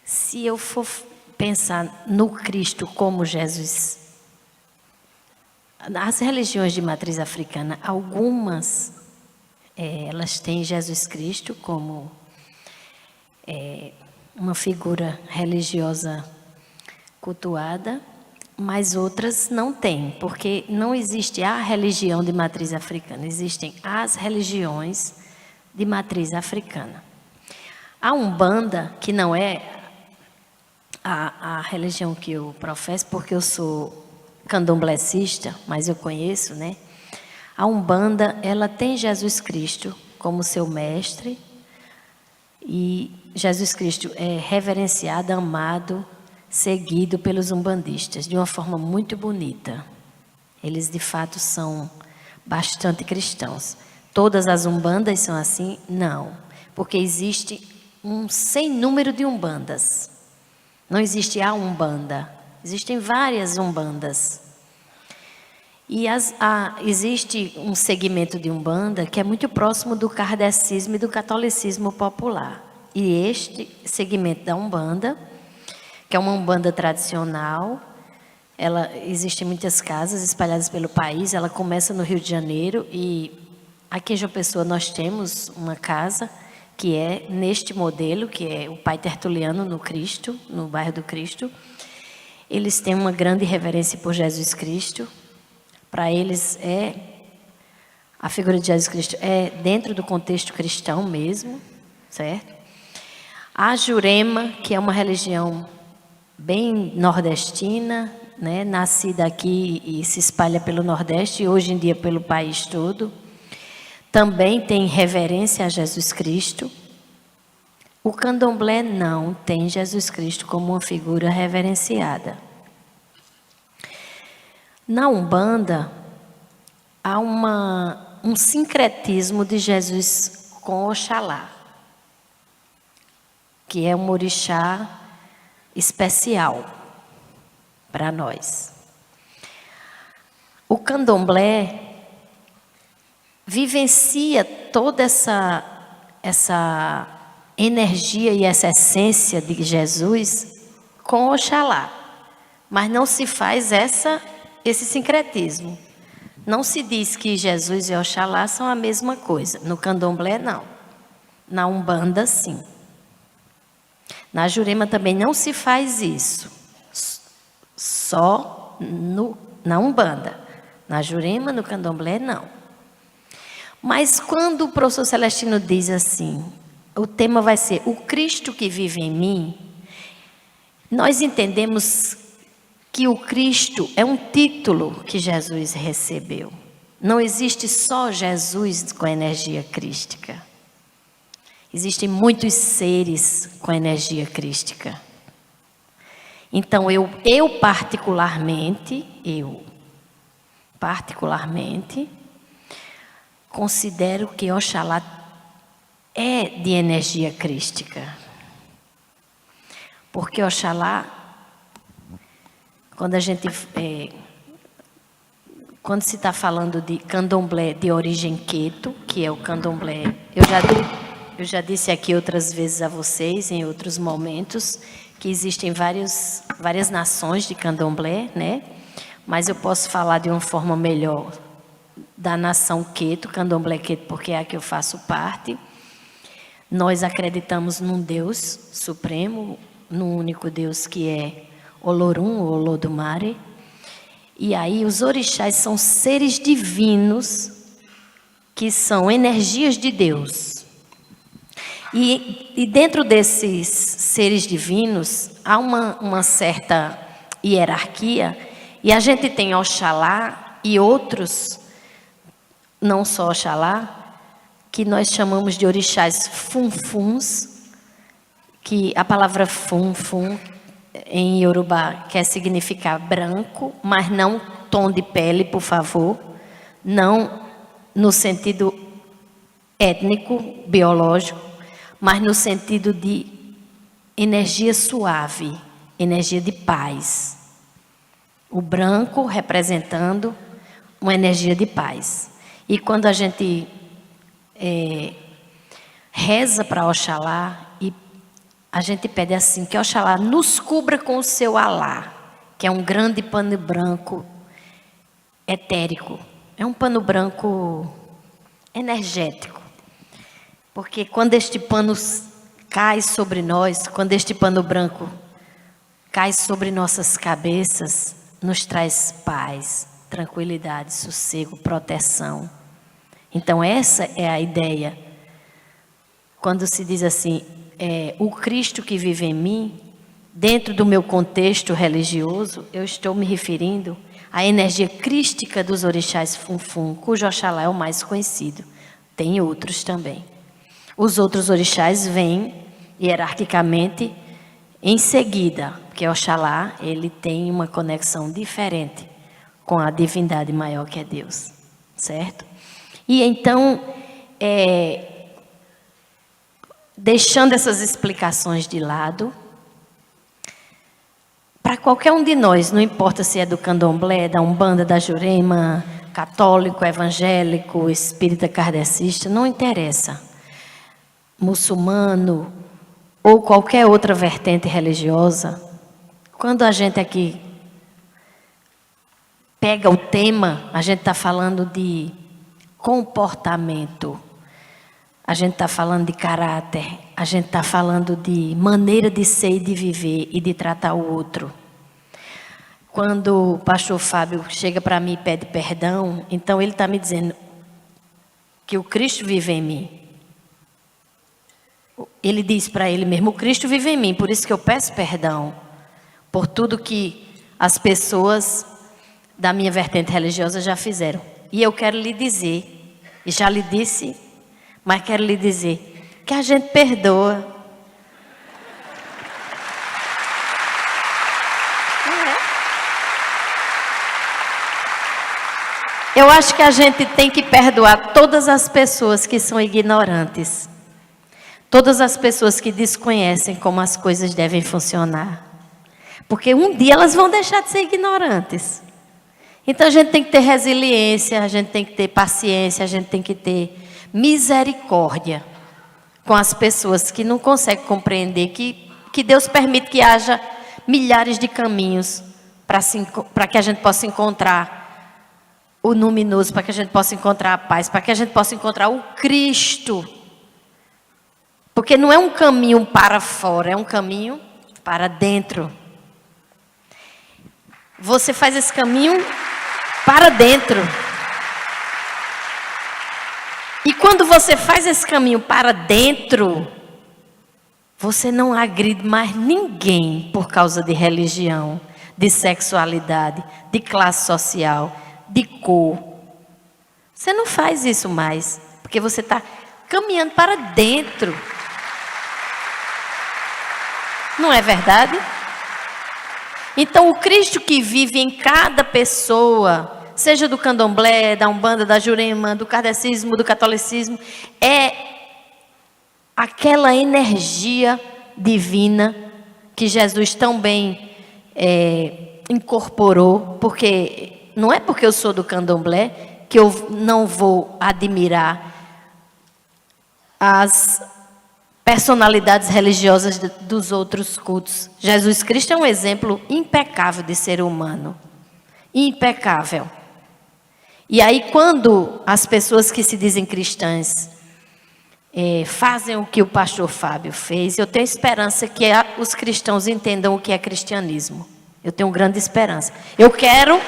Se eu for pensar no Cristo como Jesus, as religiões de matriz africana, algumas, elas têm Jesus Cristo como uma figura religiosa cultuada, mas outras não têm, porque não existe a religião de matriz africana, existem as religiões de matriz africana. A Umbanda, que não é a religião que eu professo, porque eu sou candomblessista, mas eu conheço, né? A Umbanda, ela tem Jesus Cristo como seu mestre, e Jesus Cristo é reverenciado, amado, seguido pelos umbandistas de uma forma muito bonita. Eles de fato são bastante cristãos. Todas as umbandas são assim? Não, porque existe um sem número de umbandas. Não existe a Umbanda, existem várias umbandas. E existe um segmento de Umbanda que é muito próximo do kardecismo e do catolicismo popular. E este segmento da Umbanda, que é uma Umbanda tradicional, existe em muitas casas espalhadas pelo país, ela começa no Rio de Janeiro, e aqui em João Pessoa nós temos uma casa que é neste modelo, que é o Pai Tertuliano no Cristo, no bairro do Cristo. Eles têm uma grande reverência por Jesus Cristo. Para eles a figura de Jesus Cristo é dentro do contexto cristão mesmo, certo? A Jurema, que é uma religião bem nordestina, né, nascida aqui e se espalha pelo Nordeste e hoje em dia pelo país todo, também tem reverência a Jesus Cristo. O candomblé não tem Jesus Cristo como uma figura reverenciada. Na Umbanda, há um sincretismo de Jesus com Oxalá, que é um orixá especial para nós. O candomblé, vivencia toda essa energia e essa essência de Jesus com Oxalá. Mas não se faz esse sincretismo. Não se diz que Jesus e Oxalá são a mesma coisa. No candomblé, não. Na Umbanda, sim. Na Jurema também não se faz isso. Só na Umbanda. Na Jurema, no candomblé, não. Mas quando o professor Celestino diz assim, o tema vai ser o Cristo que vive em mim, nós entendemos que o Cristo é um título que Jesus recebeu. Não existe só Jesus com energia crística. Existem muitos seres com energia crística. Então, eu particularmente, considero que Oxalá é de energia crística. Porque Oxalá, quando se está falando de candomblé de origem queto, que é o candomblé, eu já disse aqui outras vezes a vocês, em outros momentos, que existem várias nações de candomblé, né? Mas eu posso falar de uma forma melhor da nação queto, candomblé queto, porque é a que eu faço parte. Nós acreditamos num Deus supremo, num único Deus que é Olorum, ou Olodumare. E aí os orixás são seres divinos que são energias de Deus. E dentro desses seres divinos há uma certa hierarquia, e a gente tem Oxalá e outros, não só Oxalá, que nós chamamos de orixás funfuns, que a palavra funfun em Yorubá quer significar branco, mas não tom de pele, por favor, não no sentido étnico, biológico, mas no sentido de energia suave, energia de paz. O branco representando uma energia de paz. E quando a gente reza para Oxalá, e a gente pede assim, que Oxalá nos cubra com o seu alá, que é um grande pano branco etérico. É um pano branco energético. Porque quando este pano cai sobre nós, quando este pano branco cai sobre nossas cabeças, nos traz paz, tranquilidade, sossego, proteção. Então essa é a ideia. Quando se diz assim, o Cristo que vive em mim, dentro do meu contexto religioso, eu estou me referindo à energia crística dos orixás funfun, cujo Oxalá é o mais conhecido. Tem outros também. Os outros orixás vêm hierarquicamente em seguida, porque Oxalá, ele tem uma conexão diferente com a divindade maior que é Deus, certo? E então, deixando essas explicações de lado, para qualquer um de nós, não importa se é do candomblé, da umbanda, da jurema, católico, evangélico, espírita, kardecista, não interessa. Muçulmano ou qualquer outra vertente religiosa, quando a gente aqui pega o tema, a gente está falando de comportamento, a gente está falando de caráter, a gente está falando de maneira de ser e de viver e de tratar o outro. Quando o pastor Fábio chega para mim e pede perdão, então ele está me dizendo que o Cristo vive em mim. Ele diz para ele mesmo, o Cristo vive em mim, por isso que eu peço perdão por tudo que as pessoas da minha vertente religiosa já fizeram. E eu quero lhe dizer, e já lhe disse, mas quero lhe dizer, que a gente perdoa. Eu acho que a gente tem que perdoar todas as pessoas que são ignorantes. Todas as pessoas que desconhecem como as coisas devem funcionar. Porque um dia elas vão deixar de ser ignorantes. Então a gente tem que ter resiliência, a gente tem que ter paciência, a gente tem que ter misericórdia com as pessoas que não conseguem compreender que Deus permite que haja milhares de caminhos para que a gente possa encontrar o luminoso, para que a gente possa encontrar a paz, para que a gente possa encontrar o Cristo. Porque não é um caminho para fora, é um caminho para dentro. Você faz esse caminho para dentro. E quando você faz esse caminho para dentro, você não agride mais ninguém por causa de religião, de sexualidade, de classe social, de cor. Você não faz isso mais, porque você está caminhando para dentro. Não é verdade? Então, o Cristo que vive em cada pessoa, seja do candomblé, da umbanda, da jurema, do kardecismo, do catolicismo, é aquela energia divina que Jesus tão bem incorporou, porque não é porque eu sou do candomblé que eu não vou admirar as personalidades religiosas dos outros cultos. Jesus Cristo é um exemplo impecável de ser humano. Impecável. E aí, quando as pessoas que se dizem cristãs fazem o que o pastor Fábio fez, eu tenho esperança que os cristãos entendam o que é cristianismo. Eu tenho grande esperança. Eu quero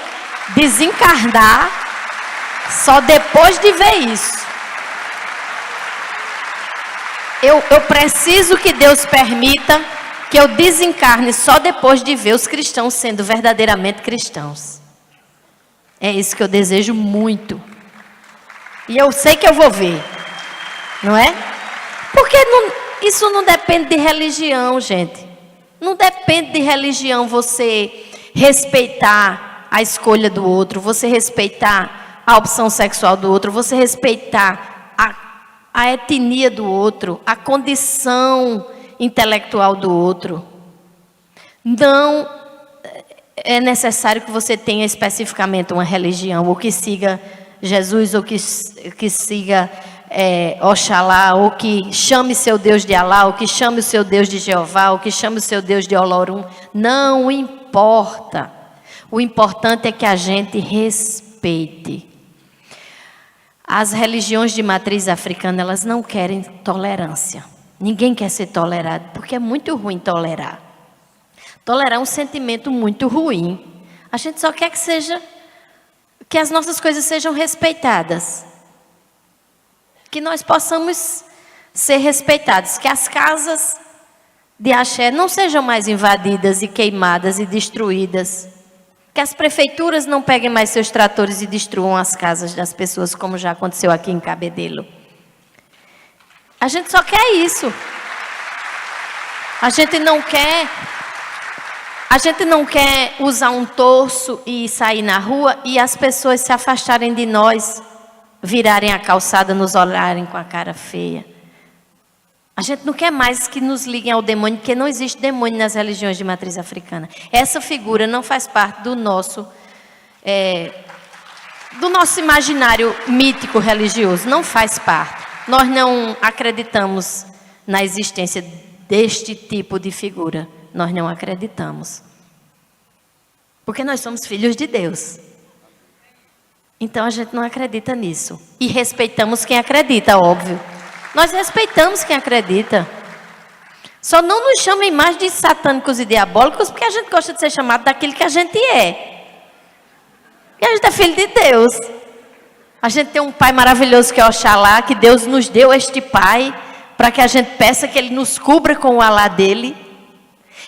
desencarnar só depois de ver isso. Eu preciso que Deus permita que eu desencarne só depois de ver os cristãos sendo verdadeiramente cristãos. É isso que eu desejo muito. E eu sei que eu vou ver. Não é? Porque isso não depende de religião, gente. Não depende de religião você respeitar a escolha do outro, você respeitar a opção sexual do outro, você respeitar a etnia do outro, a condição intelectual do outro. Não é necessário que você tenha especificamente uma religião, ou que siga Jesus, ou que siga Oxalá, ou que chame seu Deus de Alá, ou que chame o seu Deus de Jeová, ou que chame o seu Deus de Olorum. Não importa. O importante é que a gente respeite. As religiões de matriz africana, elas não querem tolerância. Ninguém quer ser tolerado, porque é muito ruim tolerar. Tolerar é um sentimento muito ruim. A gente só quer que as nossas coisas sejam respeitadas. Que nós possamos ser respeitados. Que as casas de axé não sejam mais invadidas e queimadas e destruídas. Que as prefeituras não peguem mais seus tratores e destruam as casas das pessoas, como já aconteceu aqui em Cabedelo. A gente só quer isso. A gente não quer usar um torso e sair na rua e as pessoas se afastarem de nós, virarem a calçada, nos olharem com a cara feia. A gente não quer mais que nos liguem ao demônio, porque não existe demônio nas religiões de matriz africana. Essa figura não faz parte do nosso imaginário mítico religioso. Não faz parte. Nós não acreditamos na existência deste tipo de figura. Nós não acreditamos. Porque nós somos filhos de Deus. Então a gente não acredita nisso. E respeitamos quem acredita, óbvio. Nós respeitamos quem acredita. Só não nos chamem mais de satânicos e diabólicos, porque a gente gosta de ser chamado daquilo que a gente é. E a gente é filho de Deus. A gente tem um pai maravilhoso que é Oxalá, que Deus nos deu este pai, para que a gente peça que ele nos cubra com o Alá dele.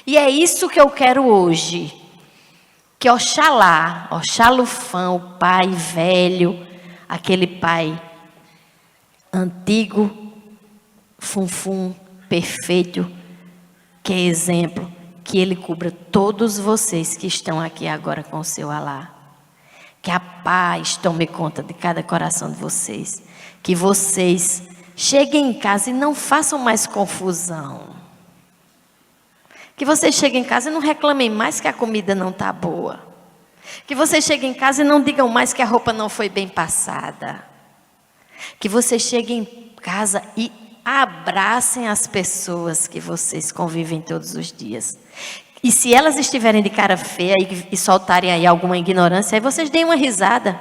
E é isso que eu quero hoje. Que Oxalá, Oxalufã, o pai velho, aquele pai antigo, funfum, perfeito, que é exemplo, que ele cubra todos vocês que estão aqui agora com o seu Alá. Que a paz tome conta de cada coração de vocês. Que vocês cheguem em casa e não façam mais confusão. Que vocês cheguem em casa e não reclamem mais que a comida não está boa. Que você chegue em casa e não digam mais que a roupa não foi bem passada. Que você chegue em casa e abracem as pessoas que vocês convivem todos os dias. E se elas estiverem de cara feia e soltarem aí alguma ignorância, aí vocês deem uma risada.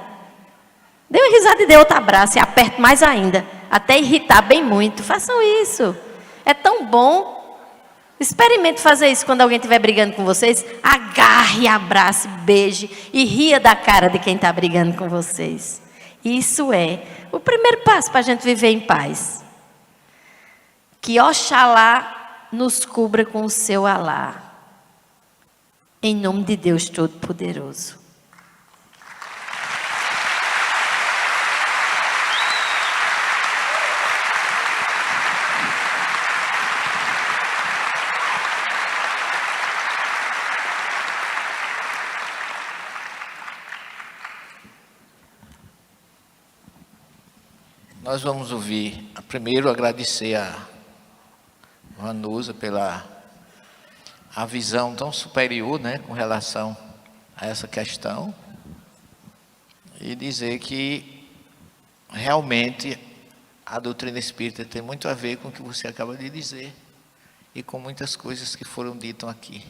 Dê uma risada e dê outro abraço e aperte mais ainda. Até irritar bem muito. Façam isso. É tão bom. Experimente fazer isso quando alguém estiver brigando com vocês. Agarre, abrace, beije e ria da cara de quem está brigando com vocês. Isso é o primeiro passo para a gente viver em paz. Que Oxalá nos cubra com o seu Alá. Em nome de Deus Todo-Poderoso. Nós vamos ouvir, primeiro agradecer a Vanusa pela a visão tão superior, né, com relação a essa questão, e dizer que realmente a doutrina espírita tem muito a ver com o que você acaba de dizer e com muitas coisas que foram ditas aqui.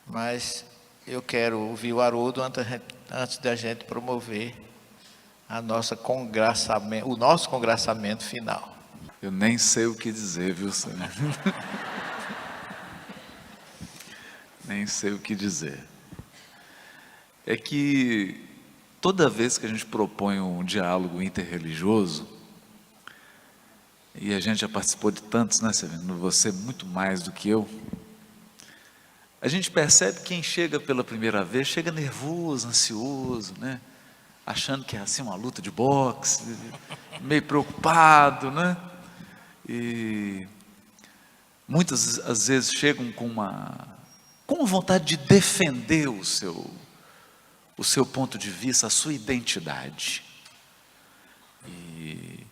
Mas eu quero ouvir o Haroldo antes da gente promover o nosso congraçamento final. Eu nem sei o que dizer, viu, senhor? Nem sei o que dizer. É que toda vez que a gente propõe um diálogo interreligioso, e a gente já participou de tantos, né, Severino? Você muito mais do que eu. A gente percebe que quem chega pela primeira vez chega nervoso, ansioso, né? Achando que é assim uma luta de boxe, meio preocupado, né? E muitas às vezes chegam com uma vontade de defender o seu ponto de vista, a sua identidade. E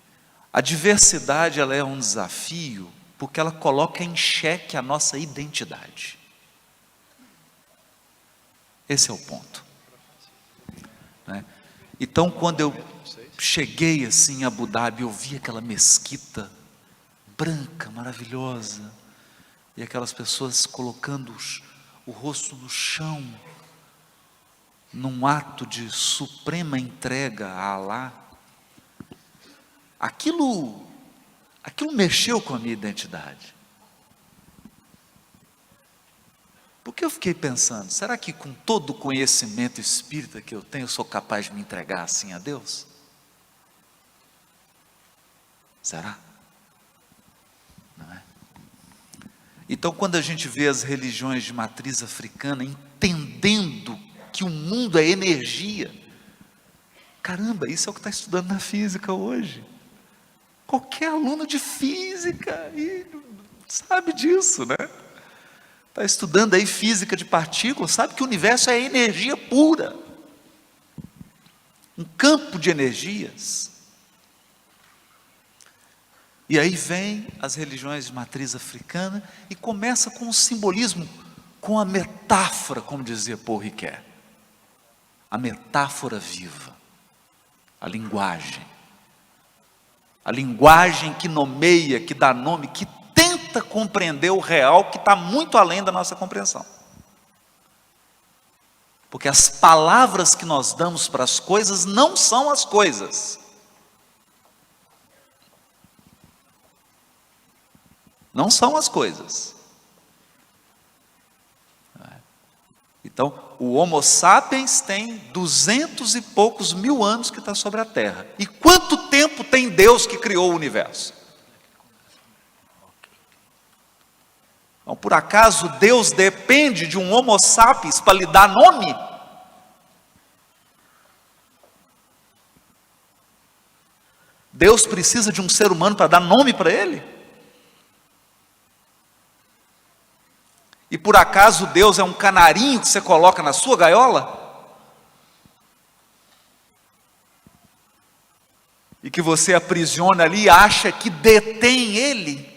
a diversidade, ela é um desafio porque ela coloca em xeque a nossa identidade. Esse é o ponto, né? Então, quando eu cheguei assim em Abu Dhabi, eu vi aquela mesquita branca, maravilhosa, e aquelas pessoas colocando o rosto no chão, num ato de suprema entrega a Alá. Aquilo mexeu com a minha identidade. Porque eu fiquei pensando, será que com todo o conhecimento espírita que eu tenho, eu sou capaz de me entregar assim a Deus? Será? Não é? Então, quando a gente vê as religiões de matriz africana entendendo que o mundo é energia, caramba, isso é o que está estudando na física hoje. Qualquer aluno de física sabe disso, né? Está estudando aí física de partículas, sabe que o universo é energia pura, um campo de energias. E aí vem as religiões de matriz africana e começa com o simbolismo, com a metáfora, como dizia Paul Ricoeur, a metáfora viva, a linguagem que nomeia, que dá nome, que tenta compreender o real que está muito além da nossa compreensão. Porque as palavras que nós damos para as coisas não são as coisas. Não são as coisas. Então, o Homo sapiens tem 200 e poucos mil anos que está sobre a Terra. E quanto tempo tem Deus que criou o universo? Então, por acaso Deus depende de um Homo sapiens para lhe dar nome? Deus precisa de um ser humano para dar nome para ele? E por acaso Deus é um canarinho que você coloca na sua gaiola? E que você aprisiona ali e acha que detém ele?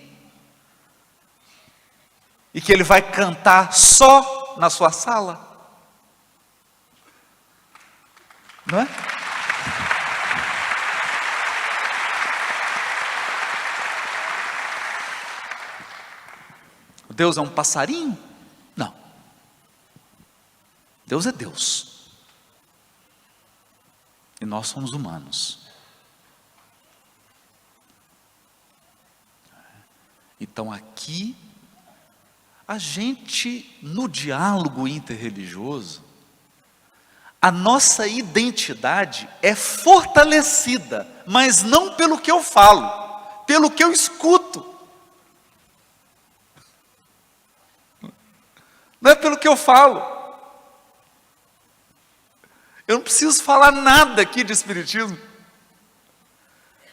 E que ele vai cantar só na sua sala? Não é? Deus é um passarinho? Não. Deus é Deus. E nós somos humanos. Então aqui, a gente, no diálogo interreligioso, a nossa identidade é fortalecida, mas não pelo que eu falo, pelo que eu escuto. Não é pelo que eu falo. Eu não preciso falar nada aqui de espiritismo,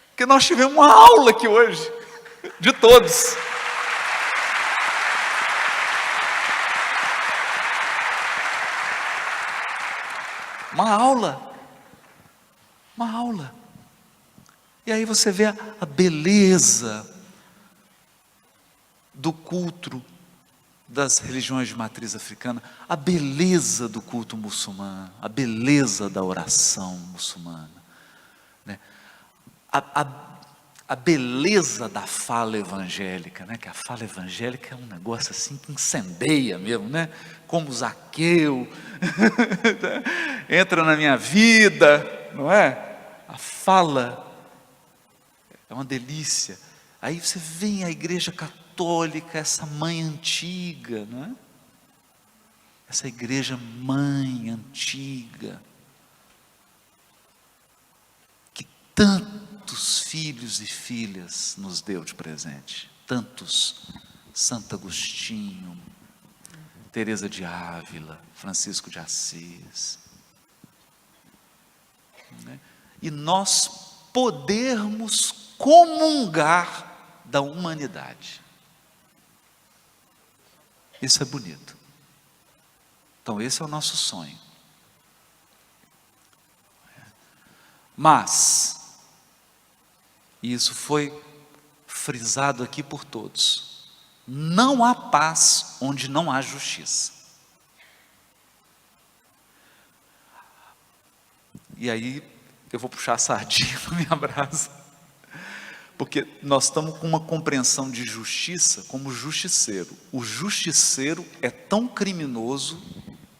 porque nós tivemos uma aula aqui hoje, de todos. Uma aula. E aí você vê a beleza do culto das religiões de matriz africana, a beleza do culto muçulmano, a beleza da oração muçulmana, né? A beleza da fala evangélica, né? Que a fala evangélica é um negócio assim que incendeia mesmo, né? Como Zaqueu, entra na minha vida, não é? A fala é uma delícia. Aí você vem a igreja católica, essa mãe antiga, não é? Essa igreja mãe antiga, que tantos filhos e filhas nos deu de presente, tantos, Santo Agostinho, Teresa de Ávila, Francisco de Assis, né? E nós podermos comungar da humanidade. Isso é bonito. Então esse é o nosso sonho. Mas, e isso foi frisado aqui por todos, não há paz onde não há justiça. E aí eu vou puxar a sardinha para minha brasa, porque nós estamos com uma compreensão de justiça como justiceiro. O justiceiro é tão criminoso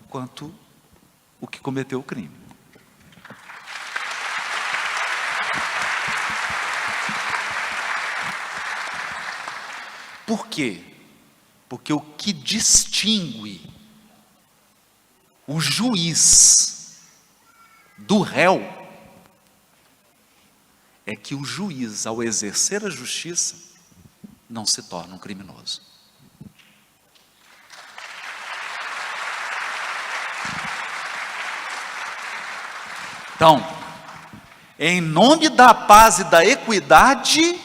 quanto o que cometeu o crime. Por quê? Porque o que distingue o juiz do réu é que o juiz, ao exercer a justiça, não se torna um criminoso. Então, em nome da paz e da equidade,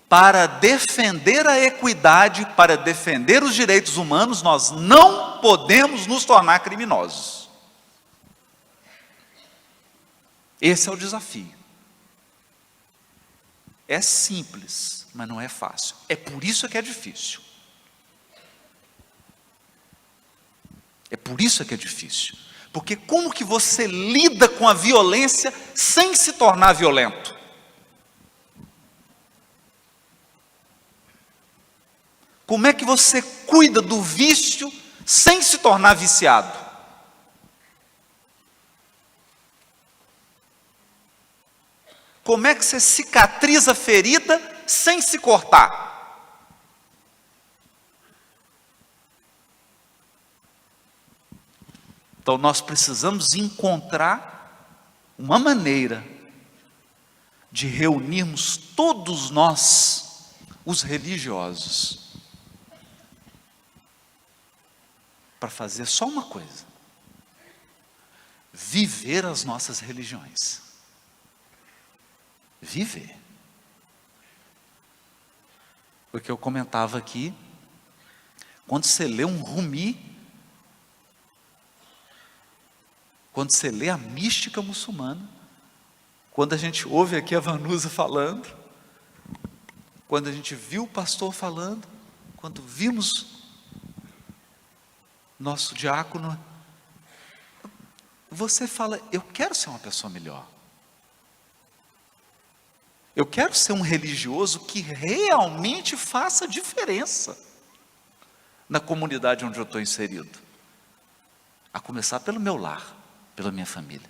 para defender a equidade, para defender os direitos humanos, nós não podemos nos tornar criminosos. Esse é o desafio. É simples, mas não é fácil. É por isso que é difícil. É por isso que é difícil. Porque como que você lida com a violência sem se tornar violento? Como é que você cuida do vício sem se tornar viciado? Como é que você cicatriza a ferida sem se cortar? Então nós precisamos encontrar uma maneira de reunirmos todos nós, os religiosos, para fazer só uma coisa: viver as nossas religiões. Viver. Porque eu comentava aqui, quando você lê um Rumi, quando você lê a mística muçulmana, quando a gente ouve aqui a Vanusa falando, quando a gente viu o pastor falando, quando vimos nosso diácono, você fala, eu quero ser uma pessoa melhor. Eu quero ser um religioso que realmente faça diferença na comunidade onde eu estou inserido. A começar pelo meu lar, pela minha família.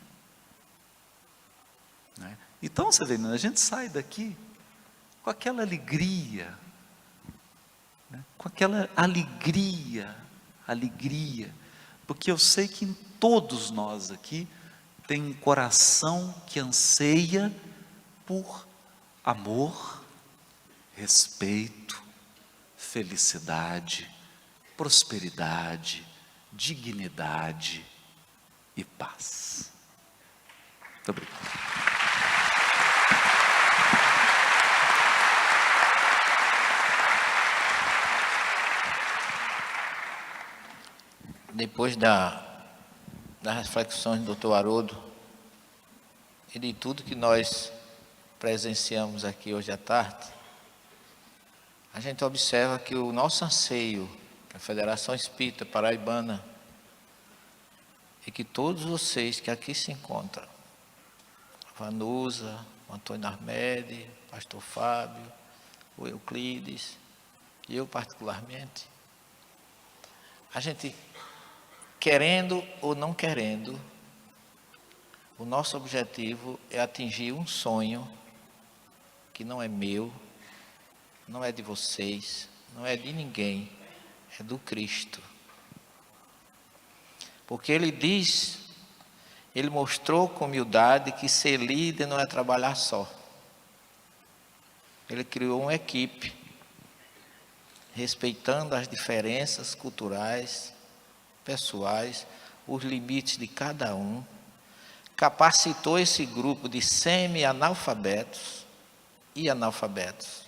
Né? Então, você vê, a gente sai daqui com aquela alegria, né? Com aquela alegria, porque eu sei que em todos nós aqui tem um coração que anseia por amor, respeito, felicidade, prosperidade, dignidade e paz. Muito obrigado. Depois das reflexões do Dr. Haroldo e de tudo que nós presenciamos aqui hoje à tarde, a gente observa que o nosso anseio, a Federação Espírita Paraibana, e que todos vocês que aqui se encontram, a Vanusa, o Antônio Armede, o Pastor Fábio, o Euclides, e eu particularmente, a gente, querendo ou não querendo, o nosso objetivo é atingir um sonho que não é meu, não é de vocês, não é de ninguém, é do Cristo. Porque ele diz, ele mostrou com humildade que ser líder não é trabalhar só. Ele criou uma equipe, respeitando as diferenças culturais, pessoais, os limites de cada um, capacitou esse grupo de semi-analfabetos e analfabetos,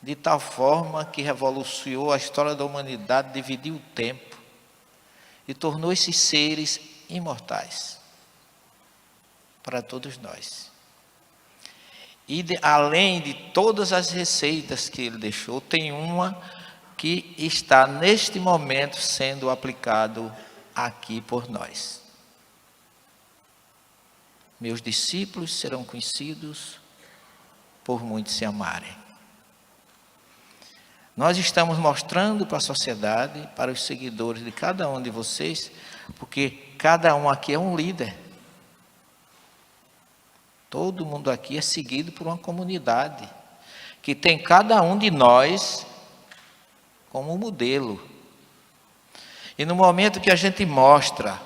de tal forma que revolucionou a história da humanidade, dividiu o tempo e tornou esses seres imortais para todos nós. E além de todas as receitas que ele deixou, tem uma que está neste momento sendo aplicado aqui por nós. Meus discípulos serão conhecidos por muitos se amarem. Nós estamos mostrando para a sociedade, para os seguidores de cada um de vocês, porque cada um aqui é um líder. Todo mundo aqui é seguido por uma comunidade, que tem cada um de nós como modelo. E no momento que a gente mostra,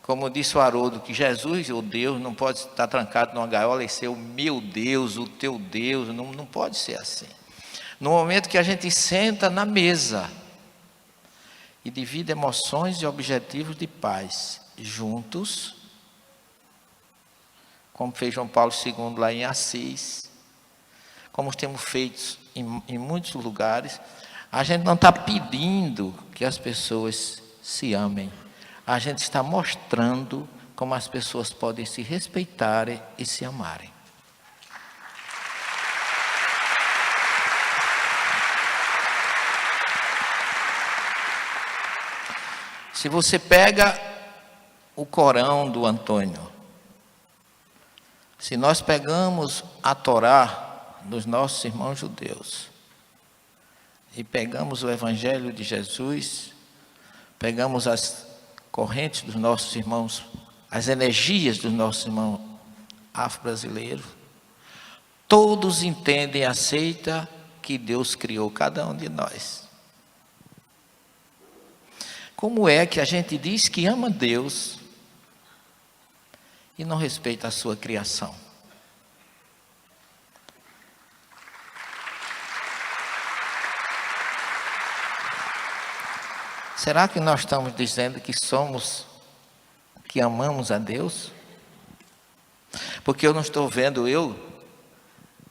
como disse o Haroldo, que Jesus, o Deus, não pode estar trancado numa gaiola e ser o meu Deus, o teu Deus, não pode ser assim. No momento que a gente senta na mesa e divide emoções e objetivos de paz juntos, como fez João Paulo II lá em Assis, como temos feito em muitos lugares, a gente não está pedindo que as pessoas se amem, a gente está mostrando como as pessoas podem se respeitarem e se amarem. Se você pega o Corão do Antônio, se nós pegamos a Torá dos nossos irmãos judeus e pegamos o Evangelho de Jesus, pegamos as correntes dos nossos irmãos, as energias dos nossos irmãos afro-brasileiros, todos entendem e aceitam que Deus criou cada um de nós. Como é que a gente diz que ama Deus e não respeita a sua criação? Será que nós estamos dizendo que amamos a Deus? Porque eu não estou vendo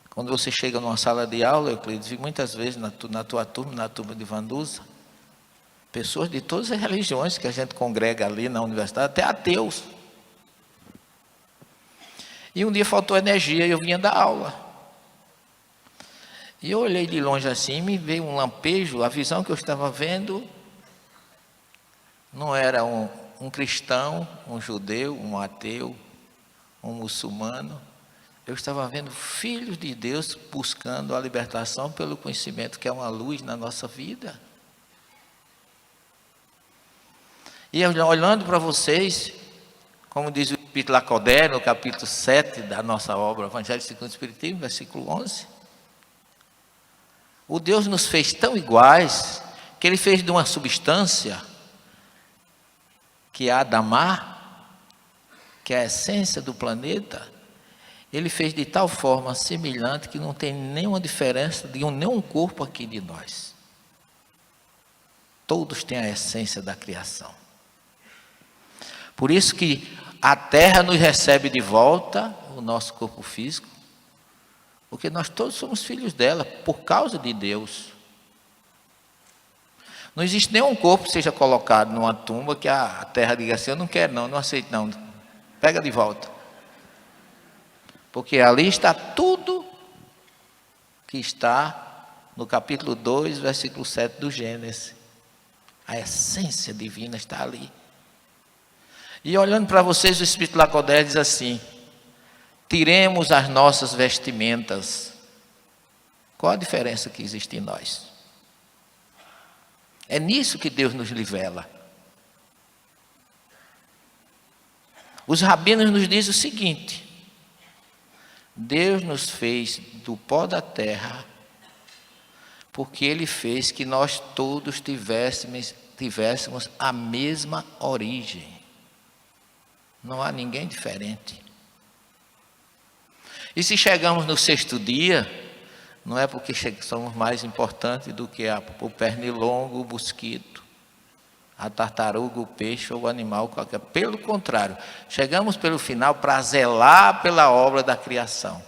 quando você chega numa sala de aula, Euclides, vi muitas vezes na tua turma, na turma de Vandusa, pessoas de todas as religiões que a gente congrega ali na universidade, até ateus. E um dia faltou energia e eu vinha dar aula. E eu olhei de longe assim, me veio um lampejo, a visão que eu estava vendo não era um um cristão, um judeu, um ateu, um muçulmano. Eu estava vendo filhos de Deus buscando a libertação pelo conhecimento, que é uma luz na nossa vida. E olhando para vocês, como diz o Espírito Lacodé, no capítulo 7 da nossa obra, Evangelho segundo o Espiritismo, versículo 11. O Deus nos fez tão iguais, que Ele fez de uma substância, que é Adamá, que é a essência do planeta, Ele fez de tal forma semelhante que não tem nenhuma diferença de nenhum corpo aqui de nós. Todos têm a essência da criação. Por isso que a terra nos recebe de volta, o nosso corpo físico, porque nós todos somos filhos dela, por causa de Deus. Não existe nenhum corpo que seja colocado numa tumba que a terra diga assim, eu não quero não aceito não, pega de volta. Porque ali está tudo que está no capítulo 2, versículo 7 do Gênesis. A essência divina está ali. E olhando para vocês, o Espírito Lacodé diz assim, tiremos as nossas vestimentas. Qual a diferença que existe em nós? É nisso que Deus nos nivela. Os rabinos nos dizem o seguinte, Deus nos fez do pó da terra, porque Ele fez que nós todos tivéssemos a mesma origem. Não há ninguém diferente. E se chegamos no 6º dia, não é porque somos mais importantes do que o pernilongo, o mosquito, a tartaruga, o peixe ou o animal qualquer. Pelo contrário, chegamos pelo final para zelar pela obra da criação.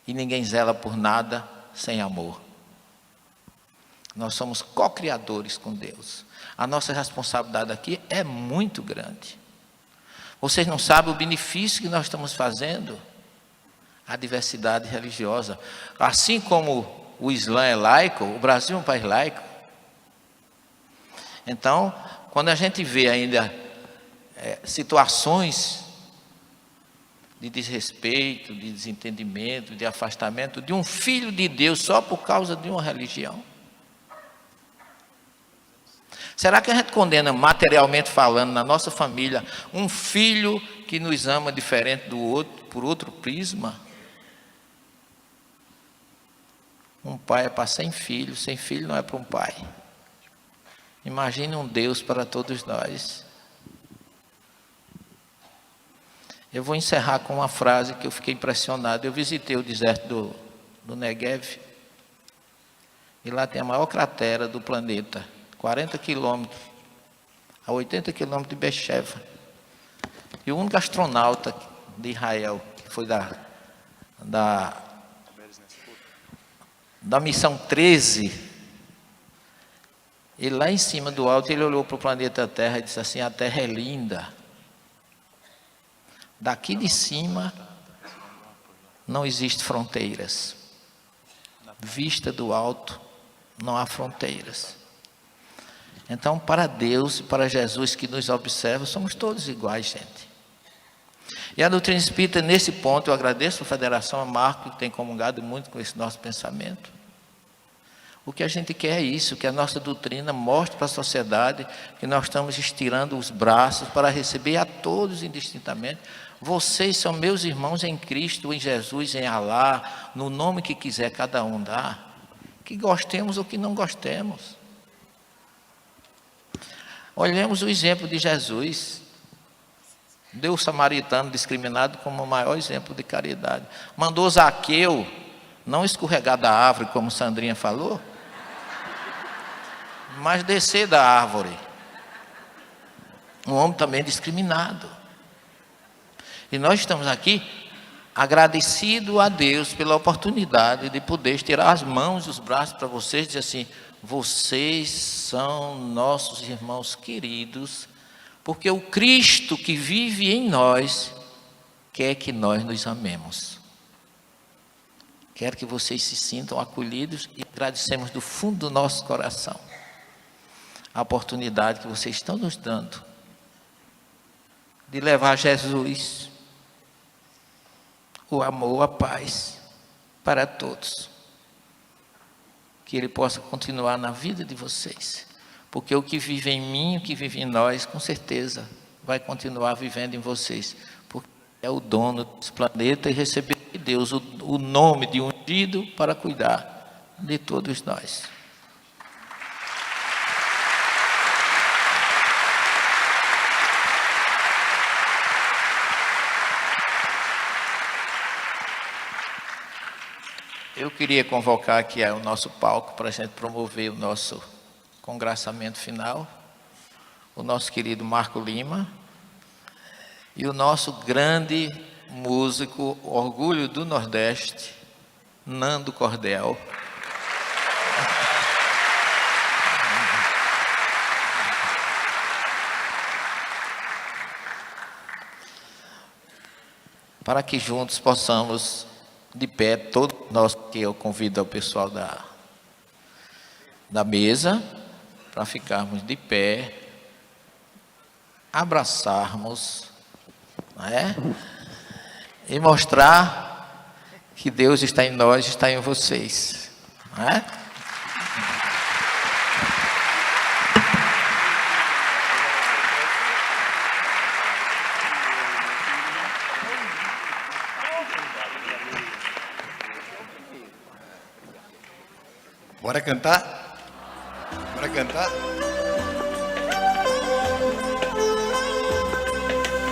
E ninguém zela por nada sem amor. Nós somos co-criadores com Deus. A nossa responsabilidade aqui é muito grande. Vocês não sabem o benefício que nós estamos fazendo à diversidade religiosa. Assim como o Islã é laico, o Brasil é um país laico. Então, quando a gente vê ainda situações de desrespeito, de desentendimento, de afastamento de um filho de Deus só por causa de uma religião, será que a gente condena materialmente falando na nossa família um filho que nos ama diferente do outro, por outro prisma? Um pai é para 100 filhos, 100 filhos não é para um pai. Imagine um Deus para todos nós. Eu vou encerrar com uma frase que eu fiquei impressionado. Eu visitei o deserto do Negev, e lá tem a maior cratera do planeta, 40 quilômetros, a 80 quilômetros de Beersheba. E o único astronauta de Israel, que foi da missão 13, ele lá em cima do alto, ele olhou para o planeta Terra e disse assim, a Terra é linda. Daqui de cima não existem fronteiras. Vista do alto, não há fronteiras. Então, para Deus e para Jesus que nos observa, somos todos iguais, gente. E a doutrina espírita, nesse ponto, eu agradeço a Federação, a Marco, que tem comungado muito com esse nosso pensamento. O que a gente quer é isso, que a nossa doutrina mostre para a sociedade que nós estamos estirando os braços para receber a todos indistintamente. Vocês são meus irmãos em Cristo, em Jesus, em Alá, no nome que quiser cada um dar, que gostemos ou que não gostemos. Olhemos o exemplo de Jesus. Deu o samaritano discriminado como o maior exemplo de caridade. Mandou Zaqueu não escorregar da árvore, como Sandrinha falou, mas descer da árvore. Um homem também discriminado. E nós estamos aqui agradecidos a Deus pela oportunidade de poder estirar as mãos e os braços para vocês e dizer assim, vocês são nossos irmãos queridos, porque o Cristo que vive em nós quer que nós nos amemos. Quero que vocês se sintam acolhidos e agradecemos do fundo do nosso coração a oportunidade que vocês estão nos dando de levar Jesus, o amor, a paz para todos. Que Ele possa continuar na vida de vocês. Porque o que vive em mim, o que vive em nós, com certeza vai continuar vivendo em vocês. Porque é o dono desse planeta e recebeu de Deus o nome de ungido para cuidar de todos nós. Eu queria convocar aqui o nosso palco para a gente promover o nosso congraçamento final, o nosso querido Marco Lima e o nosso grande músico, orgulho do Nordeste, Nando Cordel. Para que juntos possamos, de pé, todo nós, que eu convido ao pessoal da mesa, para ficarmos de pé, abraçarmos, não é? E mostrar que Deus está em nós, está em vocês, não é? Bora cantar? Bora cantar?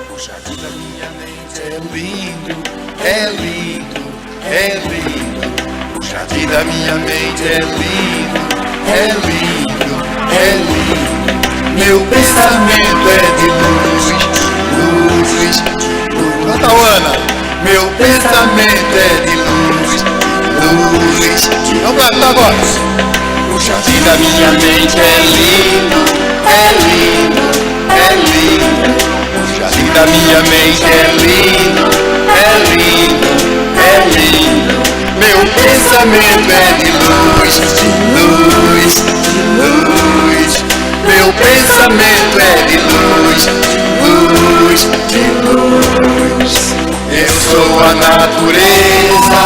O jardim da minha mente é lindo, é lindo, é lindo. O jardim da minha mente é lindo, é lindo, é lindo. Meu pensamento é de luz, luz, luz. Canta, Ana. Meu pensamento é de luz, luz. Vamos cantar agora. O jardim da minha mente é lindo, é lindo, é lindo. O jardim da minha mente é lindo, é lindo, é lindo. Meu pensamento é de luz, luz, luz. Meu pensamento é de luz, luz, luz. Eu sou a natureza,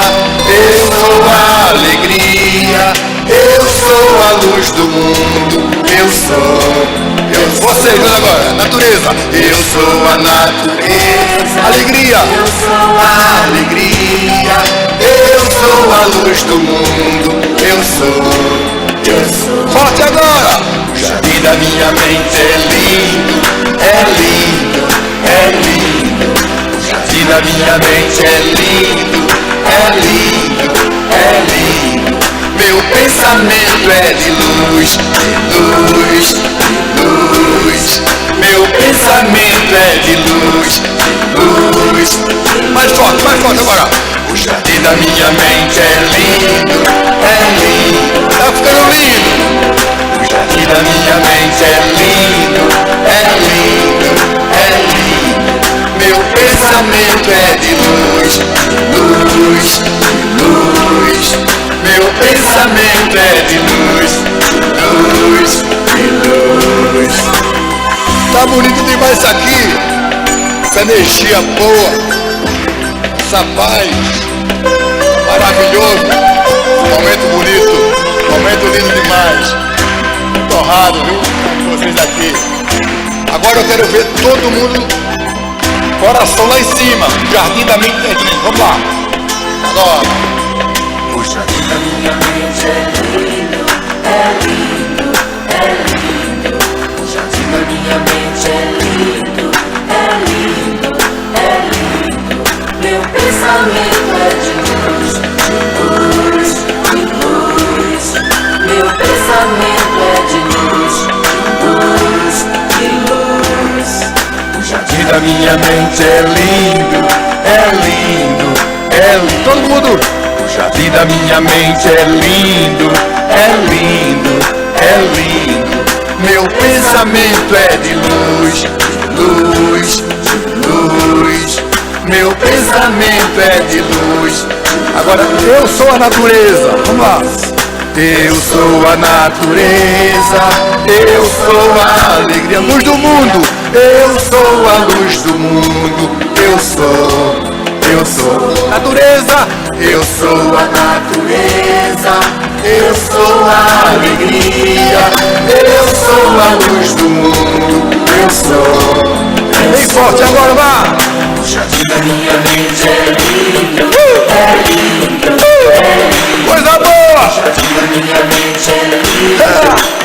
eu sou a alegria, eu sou a luz do mundo, eu sou. Vocês agora, natureza. Eu sou a natureza, alegria, eu sou a alegria, eu sou a luz do mundo, eu sou. Forte agora. O jardim da minha mente é lindo, é lindo, é lindo. O jardim da minha mente é lindo, é lindo, é lindo. Meu pensamento é de luz, luz, luz. Meu pensamento é de luz, luz. Mais forte agora. O jardim da minha mente é lindo, é lindo. Tá ficando lindo. O jardim da minha mente é lindo, é lindo, é lindo. Meu pensamento é de luz, luz, luz. Meu pensamento é de luz, luz, luz. Tá bonito demais isso aqui. Essa energia boa, essa paz, maravilhoso. Momento bonito, momento lindo demais. Muito honrado, viu, com vocês aqui. Agora eu quero ver todo mundo, coração lá em cima. Jardim da mente é lindo. Vamos lá. Agora. O jardim da minha mente é lindo, é lindo, é lindo. O jardim da minha mente é lindo, é lindo, é lindo. Meu pensamento é de luz, luz, luz. Meu pensamento é de luz, luz, luz. O jardim da minha mente é lindo, é lindo, é lindo. Todo mundo. O jardim da minha mente é lindo, é lindo, é lindo. Meu pensamento é de luz, luz, luz. Meu pensamento é de luz. Agora eu sou a natureza. Vamos lá. Eu sou a natureza, eu sou a alegria, luz do mundo. Eu sou a luz do mundo. Eu sou natureza. Eu sou a natureza. Eu sou a alegria. Eu sou a luz do mundo. Eu sou. Bem forte agora, vá! O jardim da minha mente é lindo. É lindo. É lindo. Coisa boa! O jardim da minha mente é lindo.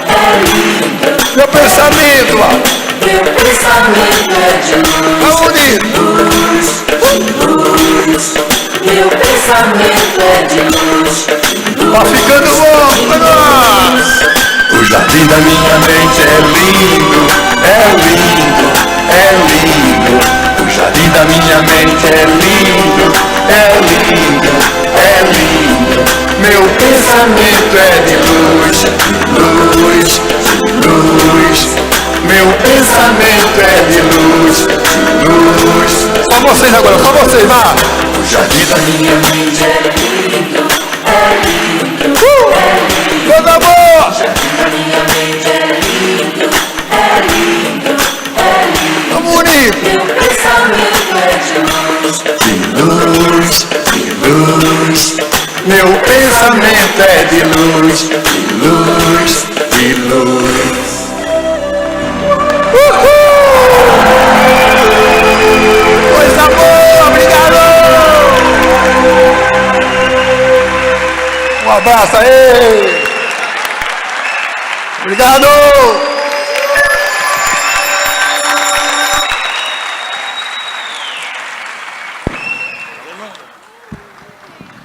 É lindo. Meu pensamento, ó. Meu pensamento é de luz. Aonde? Luz, luz. Meu pensamento é de luz. Tá ficando bom, pra nós. O jardim da minha mente é lindo, é lindo, é lindo. O jardim da minha mente é lindo, é lindo, é lindo. Meu pensamento é de luz, luz, luz. Meu pensamento é de luz, luz. Só vocês agora, só vocês, vá! O jardim da minha mente é lindo, é lindo, é lindo. Coisa boa! O jardim da minha mente é lindo, é lindo, é lindo. Tão bonito! Meu pensamento é de luz, de luz. Meu pensamento é de luz, de luz, de luz. Coisa boa, obrigado! Um abraço aí! Obrigado!